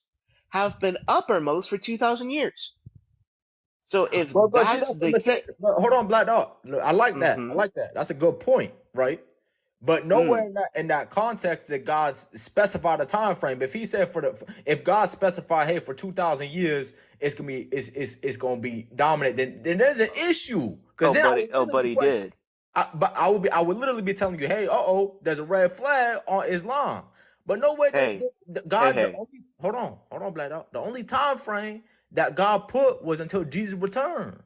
have been uppermost for 2,000 years. So if But see, that's that's a the case, mistake. Hold on, Black Dog. Look, I like that. I mm-hmm, like that. That's a good point, right? But nowhere in that context did God specify the time frame. If he said if God specified, hey, for 2,000 years it's gonna be dominant, then there's an issue. Because then I would but literally he did. I would literally be telling you, hey, there's a red flag on Islam. But no way Hey, God, hey. hold on, Black Dog. The only time frame that God put was until Jesus returned.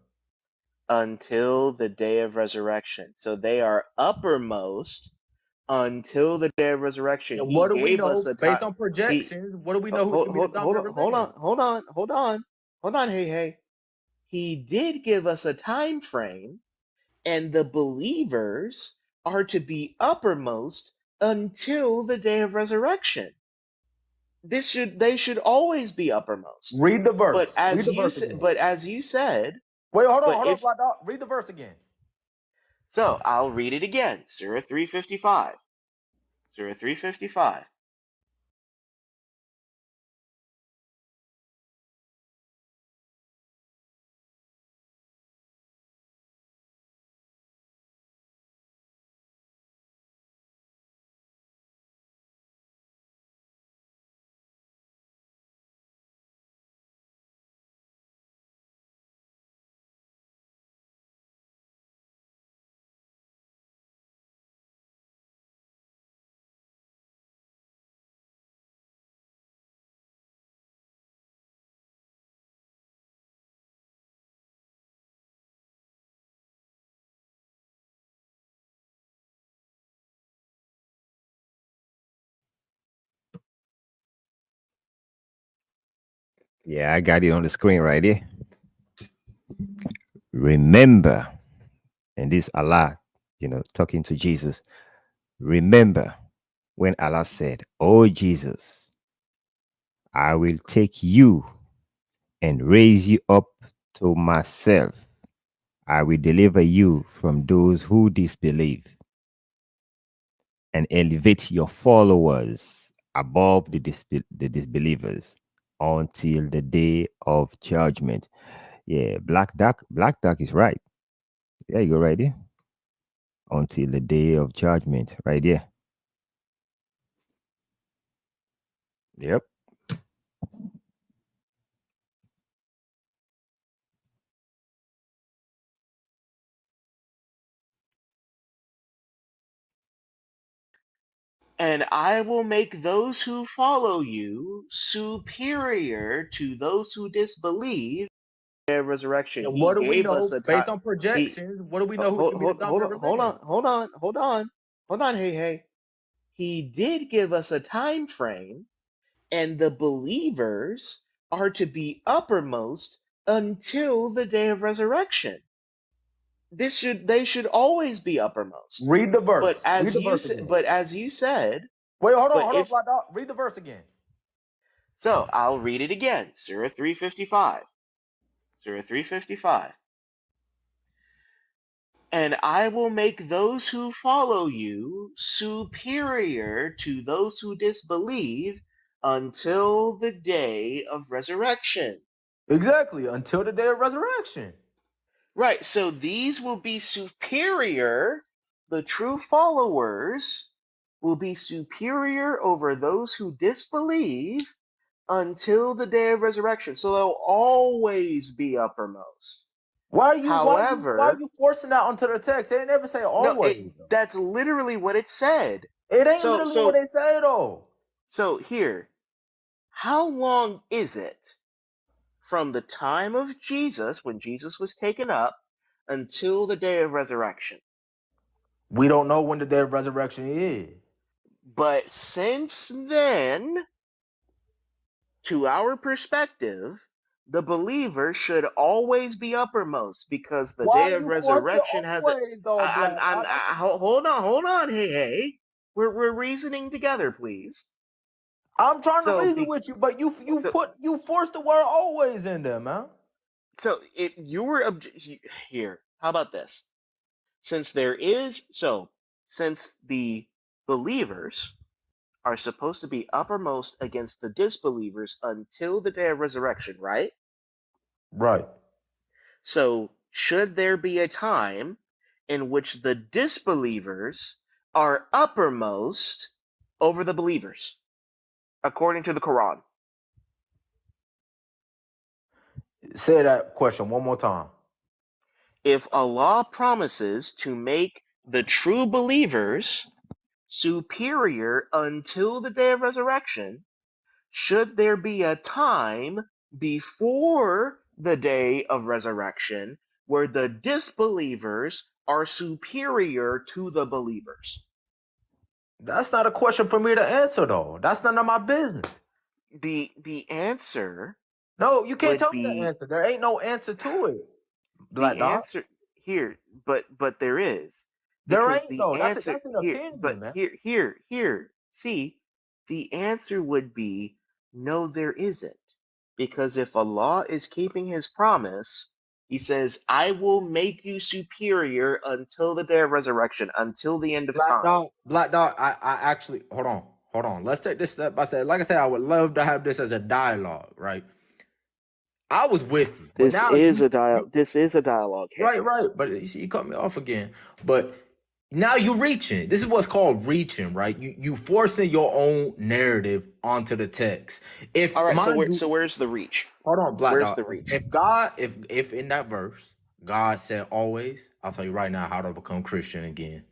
Until the day of resurrection. So they are uppermost until the day of resurrection. And He what do we gave us know a time. based on He projections? What do we know who's gonna be the dominant religion? hold on. Hey. He did give us a time frame, and the believers are to be uppermost until the day of resurrection. They should always be uppermost. Read the But verse. Read as the you verse again. said, Wait, but hold on, if Black Dog. Read the verse again. so, I'll read it again. Surah 355. Surah 355. Yeah, I got it on the screen right here. Remember, and this Allah, talking to Jesus. Remember when Allah said, "Oh Jesus, I will take you and raise you up to myself. I will deliver you from those who disbelieve and elevate your followers above the disbelievers until the day of judgment." Yeah, Black Duck is right. There you go, right there. Until the day of judgment, right there. Yep. And I will make those who follow you superior to those who disbelieve. Their resurrection. And He what do we gave us know a based time. on He projections? What do we know who's gonna be the dominant religion? hold on. Hey. He did give us a time frame, and the believers are to be uppermost until the day of resurrection. They should always be uppermost. Read the But verse. Read as the you verse again. said, Wait, but hold on, if Black Dog. Read the verse again. so, I'll read it again. Surah 355. Surah 355. And I will make those who follow you superior to those who disbelieve until the day of resurrection. Exactly. Until the day of resurrection. Right, so these will be superior. The true followers will be superior over those who disbelieve until the day of resurrection. So they'll always be uppermost. Why are However, you forcing that onto the text? They never say no, always though. that's literally what it said. It ain't So literally what so they say though. so here, how long is it from the time of Jesus, when Jesus was taken up, until the day of resurrection? We don't know when the day of resurrection is. But since then, to our perspective, the believer should always be uppermost, because the Why day are of you forcing resurrection has a. always though, Black? Hold on, hey. We're reasoning together, please. I'm trying to So, reason with you, but so, you forced the word always in there, man. so if you were here, how about this? Since there is so, since the believers are supposed to be uppermost against the disbelievers until the day of resurrection, right? Right. So, should there be a time in which the disbelievers are uppermost over the believers, according to the Quran? Say that question one more time. If Allah promises to make the true believers superior until the day of resurrection, should there be a time before the day of resurrection where the disbelievers are superior to the believers? That's not a question for me to answer, though. That's none of my business. The answer No, you can't would tell me the be answer. There ain't no answer to it, Black the Dot. answer here, but there is, There because ain't the though. answer That's an here, opinion, but man. here, see, the answer would be no, there isn't, because if Allah is keeping His promise, He says, "I will make you superior until the day of resurrection, until the end of time." Black Dot. I actually hold on. Let's take this step by step. Like I said, I would love to have this as a dialogue, right? I was with you, but This now is a you This is a dialogue. Hey, right. But you see, you cut me off again. But now you reaching. This is what's called reaching, right? You forcing your own narrative onto the text. all If right. mind you, Where's the reach? hold on, Black Where's Dot. the reach? If God, if in that verse, God said always, I'll tell you right now how to become Christian again.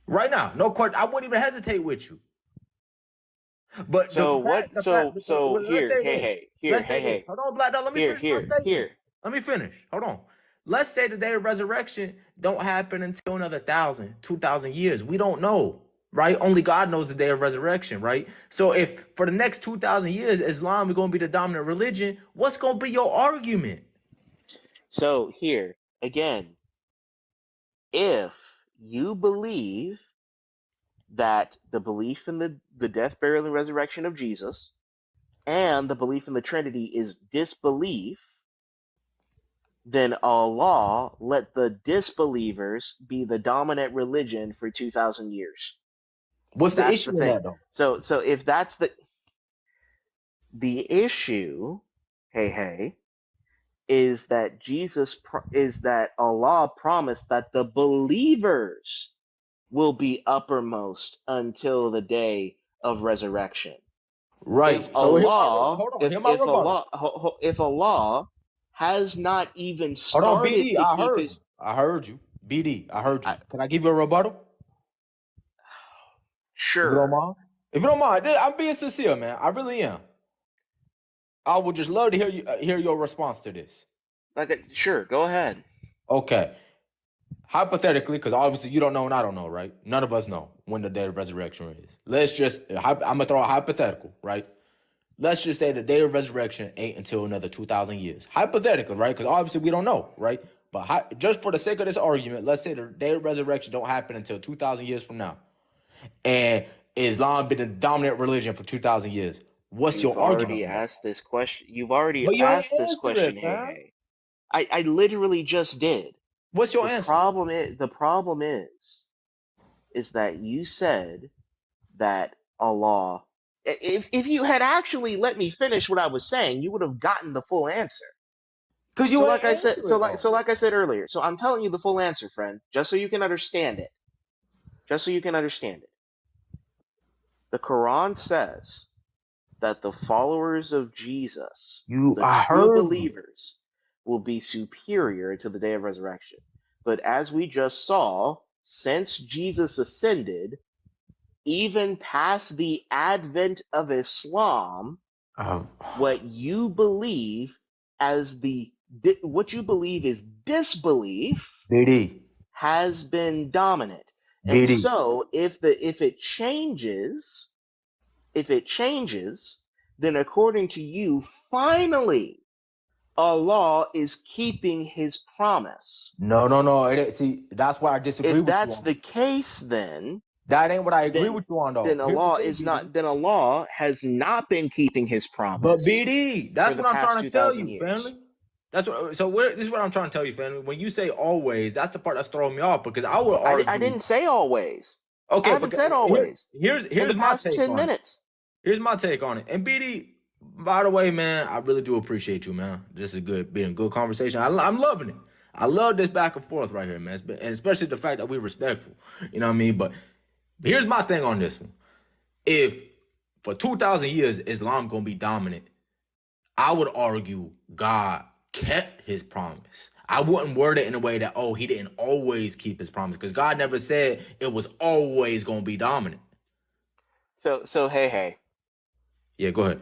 Right now, no question. I wouldn't even hesitate with you. But So what? the fact, So let's here, say this. hey, Let's say this. hey, Hold on, Black Dog. Let me here, finish my statement. here. Let me finish. Hold on. Let's say the day of resurrection don't happen until another 1,000, 2,000 years. We don't know, right? Only God knows the day of resurrection, right? So if for the next 2,000 years, Islam is going to be the dominant religion, what's going to be your argument? So here again, if you believe that the belief in the death, burial, and resurrection of Jesus and the belief in the Trinity is disbelief, then Allah let the disbelievers be the dominant religion for 2,000 years. What's the That's the issue in thing. that, though? So if that's the issue, hey, is that is that Allah promised that the believers will be uppermost until the day of resurrection. If Right. So here's my Allah, hold on. Here's my rebuttal. if Allah has not even Hold on, started BD. to I keep heard you. His, I heard you. BD. I heard you. I, Can I give you a rebuttal? If you don't sure, mind. If you don't mind, I'm being sincere, man. I really am. I would just love to hear your response to this. sure, go ahead. Okay. Hypothetically, because obviously you don't know and I don't know, right? None of us know when the day of resurrection is. Let's just, I'm going to throw a hypothetical, right? Let's just say the day of resurrection ain't until another 2,000 years. Hypothetically, right? Because obviously we don't know, right? But just for the sake of this argument, let's say the day of resurrection don't happen until 2,000 years from now. And Islam been the dominant religion for 2,000 years. What's You've your argument already on that? asked this question. You've already But you ain't asked this answer question. it, Hey, fam. hey. I literally just did. What's your answer? The problem is that you said that Allah. If you had actually let me finish what I was saying, you would have gotten the full answer. Because So you like ain't I said, answer it, though. like I said earlier, so I'm telling you the full answer, friend, just so you can understand it. Just so you can understand it. The Quran says that the followers of Jesus, the I true heard you. believers, will be superior to the day of resurrection. But as we just saw, since Jesus ascended, even past the advent of Islam, what you believe what you believe is disbelief BD. has been dominant. And BD. so if it changes, then according to you, finally Allah is keeping His promise. No. See, that's what I disagree If with you that's on. the case, then That ain't what I agree then with you on, though. then Here's the Allah thing, is BD. not then Allah has not been keeping His But promise BD, for that's the what I'm past trying to tell 2,000 you, years. family. This is what I'm trying to tell you, family. When you say always, that's the part that's throwing me off because I would I argue. didn't say always. I Okay, haven't because said always. here's In the my past take 10 on it. minutes. Here's my take on it. And BD, by the way, man, I really do appreciate you, man. This is being a good conversation. I'm loving it. I love this back and forth right here, man. And especially the fact that we're respectful. You know what I mean? But here's my thing on this one. If for 2,000 years Islam gonna be dominant, I would argue God kept His promise. I wouldn't word it in a way that He didn't always keep His promise because God never said it was always gonna be dominant. So hey. Yeah, go ahead.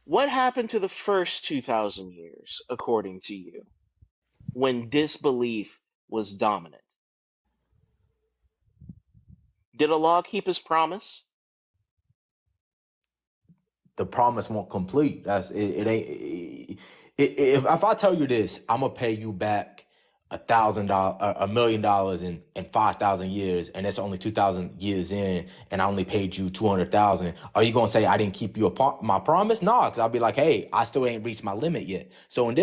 What happened to the first 2,000 years, according to you, when disbelief was dominant? Did Allah keep his promise? The promise won't complete. That's it. It ain't. If I tell you this, I'm gonna pay you back $1,000, $1,000,000 in 5,000 years, and it's only 2,000 years in, and I only paid you 200,000. Are you gonna say I didn't keep you my promise? No, because I'll be like, hey, I still ain't reached my limit yet. So in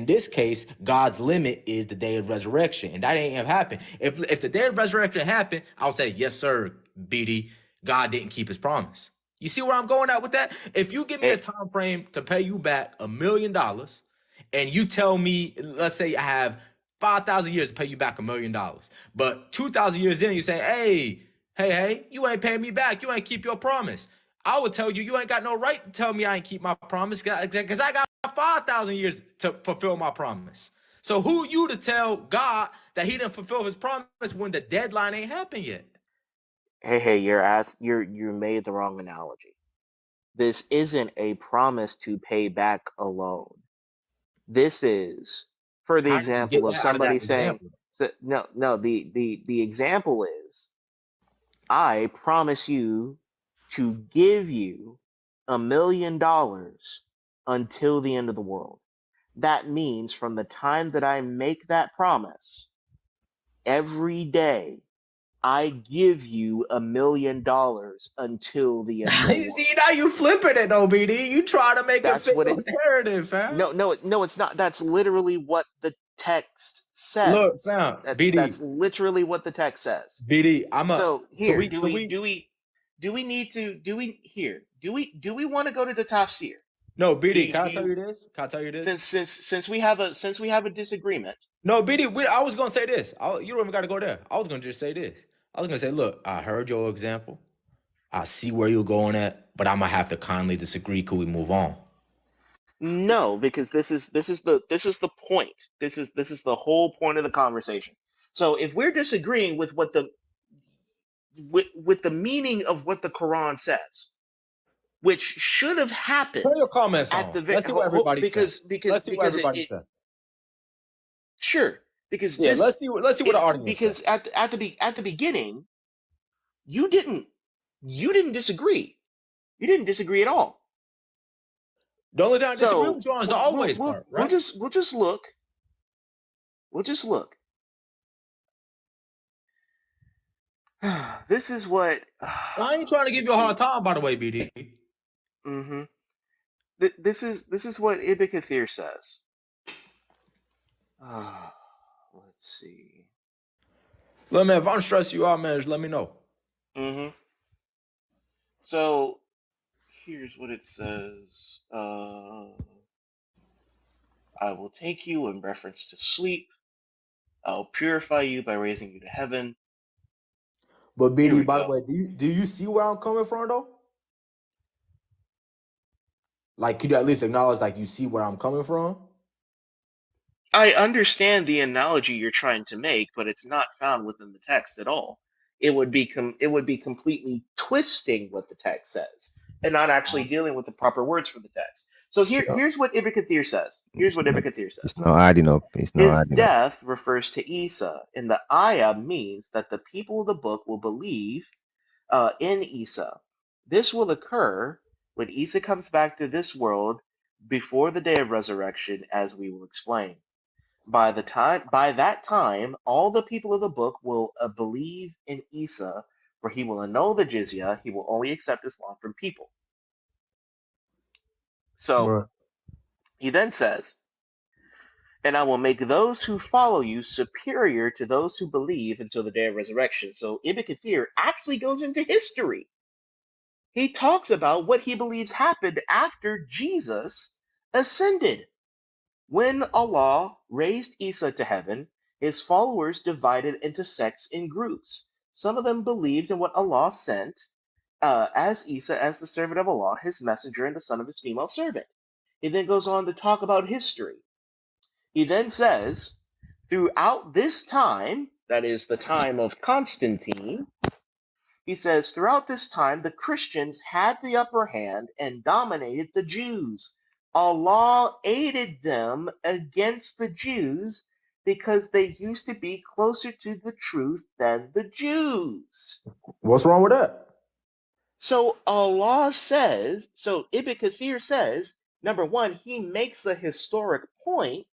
this case, God's limit is the day of resurrection, and that ain't have happened. If the day of resurrection happened, I'll say yes, sir, BD. God didn't keep his promise. You see where I'm going at with that? If you give me a It, time frame to pay you back $1,000,000, and you tell me, let's say I have 5,000 years to pay you back $1,000,000, but 2,000 years in, you say, hey, you ain't paying me back. You ain't keep your promise. I would tell you, you ain't got no right to tell me I ain't keep my promise because I got 5,000 years to fulfill my promise. So who you to tell God that he didn't fulfill his promise when the deadline ain't happened yet? hey, you made the wrong analogy. This isn't a promise to pay back alone. This is, for the How did you example get of that out of somebody that saying, example? no, the example is, I promise you to give you $1,000,000 until the end of the world. That means from the time that I make that promise, every day I give you $1,000,000 until the end of the You world. see, now you flipping it though, BD. You try to make it That's fit what your it. narrative, fam. No, it's not. That's literally what the text Look, says. fam, That's literally what the text says. BD. So Can here, we, can we? do we need to do we here do we want to go to the tafsir? No, BD. Can Do I tell you, you this? Can I tell you this? since we have a disagreement? No, BD. I was gonna say this. You don't even got to go there. I was gonna just say this. I was gonna say, look, I heard your example. I see where you're going at, but I'm gonna have to kindly disagree. Could we move on? No, because this is the point. This is the whole point of the conversation. So if we're disagreeing with what the with the meaning of what the Quran says, which should have Turn happened your comments at on. the Let's see what everybody said. Let's see what everybody it said. sure, because Yeah, let's see what the audience said. because at the beginning you didn't disagree. You didn't disagree at all. The only thing I disagree So with you on is the always part, right? we'll just look. We'll just look. This is what I ain't trying to give you let's a hard see. time, by the way, BD. hmm this is what Ibn Kathir says. Let's see. Look, man, if I'm stressing you out, man, just let me know. hmm So here's what it says. I will take you in reference to sleep. I'll purify you by raising you to heaven. But Here BD, we by the go. way, do you see where I'm coming from though? Like, could you at least acknowledge like you see where I'm coming from? I understand the analogy you're trying to make, but it's not found within the text at all. It would be completely twisting what the text says and not actually dealing with the proper words for the text. So So here's what Ibn Kathir says. Here's what Ibn Kathir it's says. not adding up. It's not His adding up. death refers to Isa, and the ayah means that the people of the book will believe in Isa. This will occur when Isa comes back to this world before the day of resurrection, as we will explain. By that time, all the people of the book will believe in Isa, for he will annul the jizya. He will only accept Islam from people. So Bro. he then says, and I will make those who follow you superior to those who believe until the day of resurrection. So Ibn Kathir actually goes into history. He talks about what he believes happened after Jesus ascended. When Allah raised Isa to heaven, his followers divided into sects and groups. Some of them believed in what Allah sent as Isa as the servant of Allah, his messenger, and the son of his female servant. He then goes on to talk about history. He then says, throughout this time, that is the time of Constantine, He says, throughout this time, the Christians had the upper hand and dominated the Jews. Allah aided them against the Jews because they used to be closer to the truth than the Jews. What's wrong with that? So Allah says, so Ibn Kathir says, number one, he makes a historic point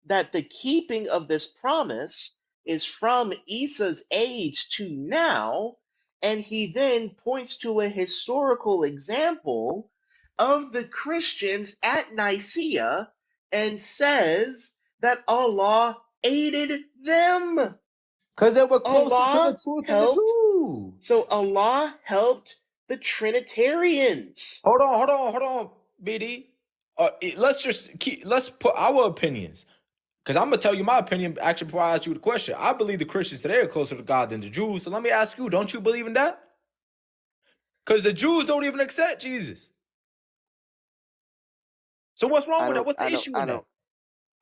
that the keeping of this promise is from Isa's age to now, and he then points to a historical example of the Christians at Nicaea and says that Allah aided them. Because they were closer to the Allah truth than the helped, Jews. so Allah helped the Trinitarians. Hold on, BD. Let's put our opinions. Because I'm gonna tell you my opinion actually before I ask you the question. I believe the Christians today are closer to God than the Jews. So let me ask you, don't you believe in that? Because the Jews don't even accept Jesus. So what's wrong with that? What's the issue in that?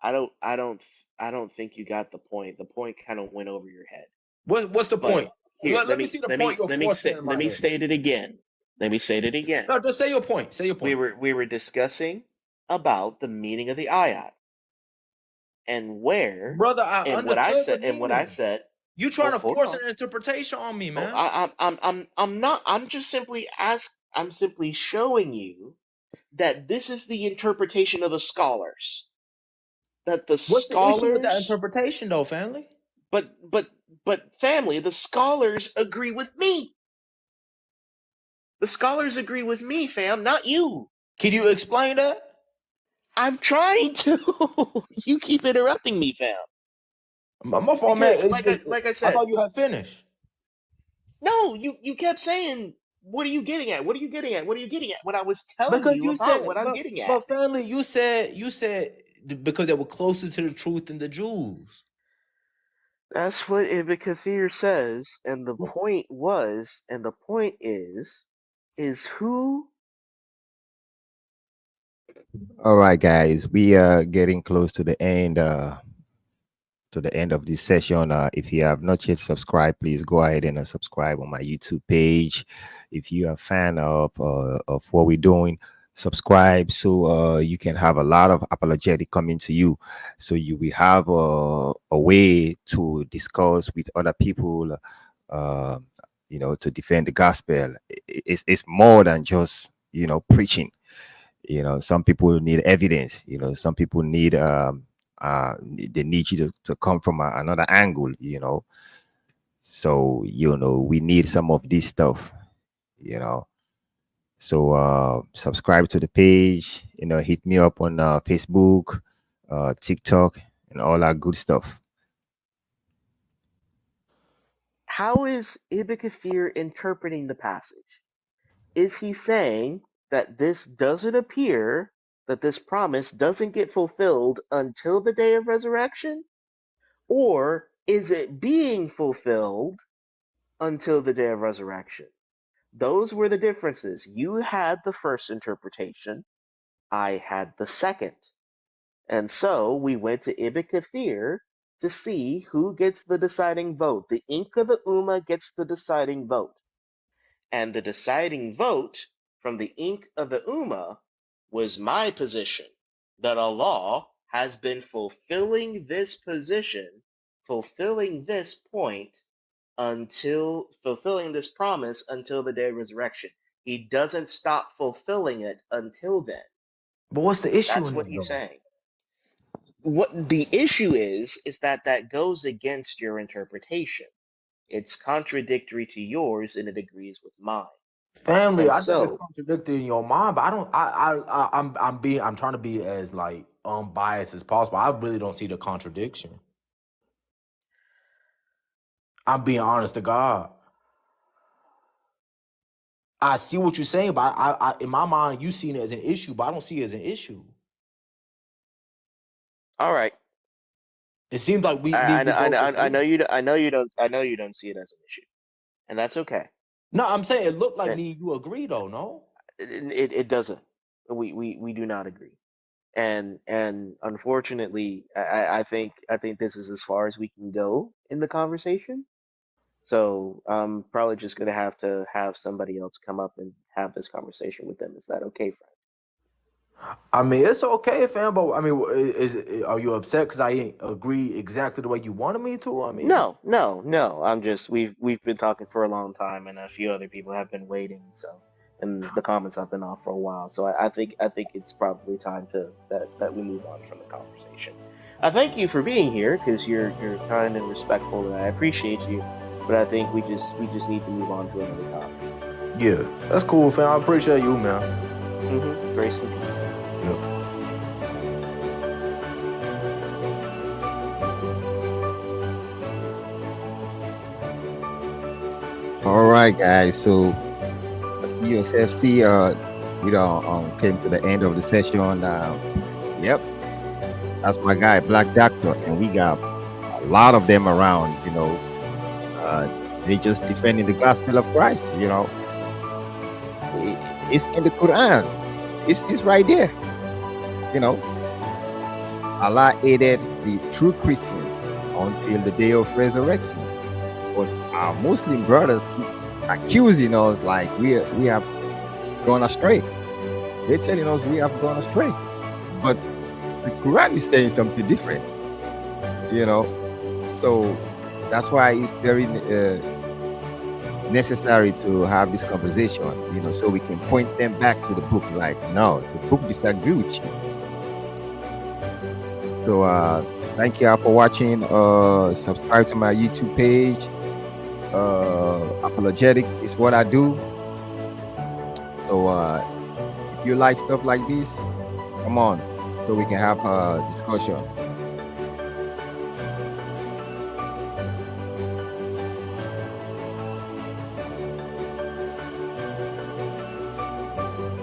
I don't think you got the point. The point kind of went over your head. What's the But point? here, Let me see the point you're forcing in my head. state it again. Let me state it again. No, just say your point. Say your point. We were discussing about the meaning of the ayat and where, Brother, I and what I understood said, the and what I meaning. said. You trying to Hold force on. an interpretation on me, man. I'm not. I'm just simply I'm simply showing you that this is the interpretation of the scholars. That the What's the issue with that scholars, interpretation, though, family? but family, the scholars agree with me. The scholars agree with me, fam, not you. Can you explain that? I'm trying to. You keep interrupting me, fam. My fault, man. Because like I I said, thought you had finished. no, you kept saying, what are you getting at? What are you getting at? What are you getting at? When I was telling Because you you about said, what I'm getting at. but family, you said because they were closer to the truth than the Jews. That's what Ibn Kathir says, and the point is who. All right, guys, we are getting close to the end. To the end of this session. If you have not yet subscribed, please go ahead and subscribe on my YouTube page. If you are a fan of what we're doing, subscribe so you can have a lot of apologetic coming to you. So you will have a way to discuss with other people, to defend the gospel. It's more than just preaching. Some people need evidence. Some people need they need you to come from another angle. So we need some of this stuff. So subscribe to the page. Hit me up on Facebook, TikTok, and all that good stuff. How is Ibn Kathir interpreting the passage? Is he saying that this doesn't appear, that this promise doesn't get fulfilled until the day of resurrection? Or is it being fulfilled until the day of resurrection? Those were the differences. You had the first interpretation, I had the second. And so we went to Ibn Kathir to see who gets the deciding vote. The Inca the Ummah gets the deciding vote. And the deciding vote from the Ink of the Ummah was my position, that Allah has been fulfilling this position, fulfilling this point, fulfilling this promise until the day of resurrection. He doesn't stop fulfilling it until then. But what's the issue That's in what that, he's though? saying. What the issue is that goes against your interpretation. It's contradictory to yours and it agrees with mine. Family, And I think it's so, contradicting in your mind, but I don't. I'm trying to be as like unbiased as possible. I really don't see the contradiction. I'm being honest to God. I see what you're saying, but I in my mind, you see it as an issue, but I don't see it as an issue. all right. It seems like we I, we both I know agree. you. I know you don't see it as an issue, and that's okay. No, I'm saying it looked like That me and you agree though. No, it doesn't. We do not agree, and unfortunately, I think this is as far as we can go in the conversation. So I'm probably just gonna have to have somebody else come up and have this conversation with them. Is that okay, friend? I mean, it's okay, fam. But I mean, are you upset because I ain't agree exactly the way you wanted me to? I mean, No, no, no. I'm just we've been talking for a long time, and a few other people have been waiting. So, and the comments have been off for a while. So I think it's probably time to that we move on from the conversation. I thank you for being here because you're kind and respectful, and I appreciate you. But I think we just need to move on to another topic. yeah, that's cool, fam. I appreciate you, man. Grace and peace. Yeah. All right, guys. So USFC, we came to the end of the session. Yep, that's my guy, Black Doctor, and we got a lot of them around. They just defending the gospel of Christ. It's in the Quran. It's right there. Allah aided the true Christians until the day of resurrection. But our Muslim brothers keep accusing us like we have gone astray. They're telling us we have gone astray. But the Quran is saying something different. So that's why it's very necessary to have this conversation, so we can point them back to the book. Like, no, the book disagree with you. So thank you all for watching. Subscribe to my YouTube page. Apologetic is what I do. So if you like stuff like this, come on, so we can have a discussion.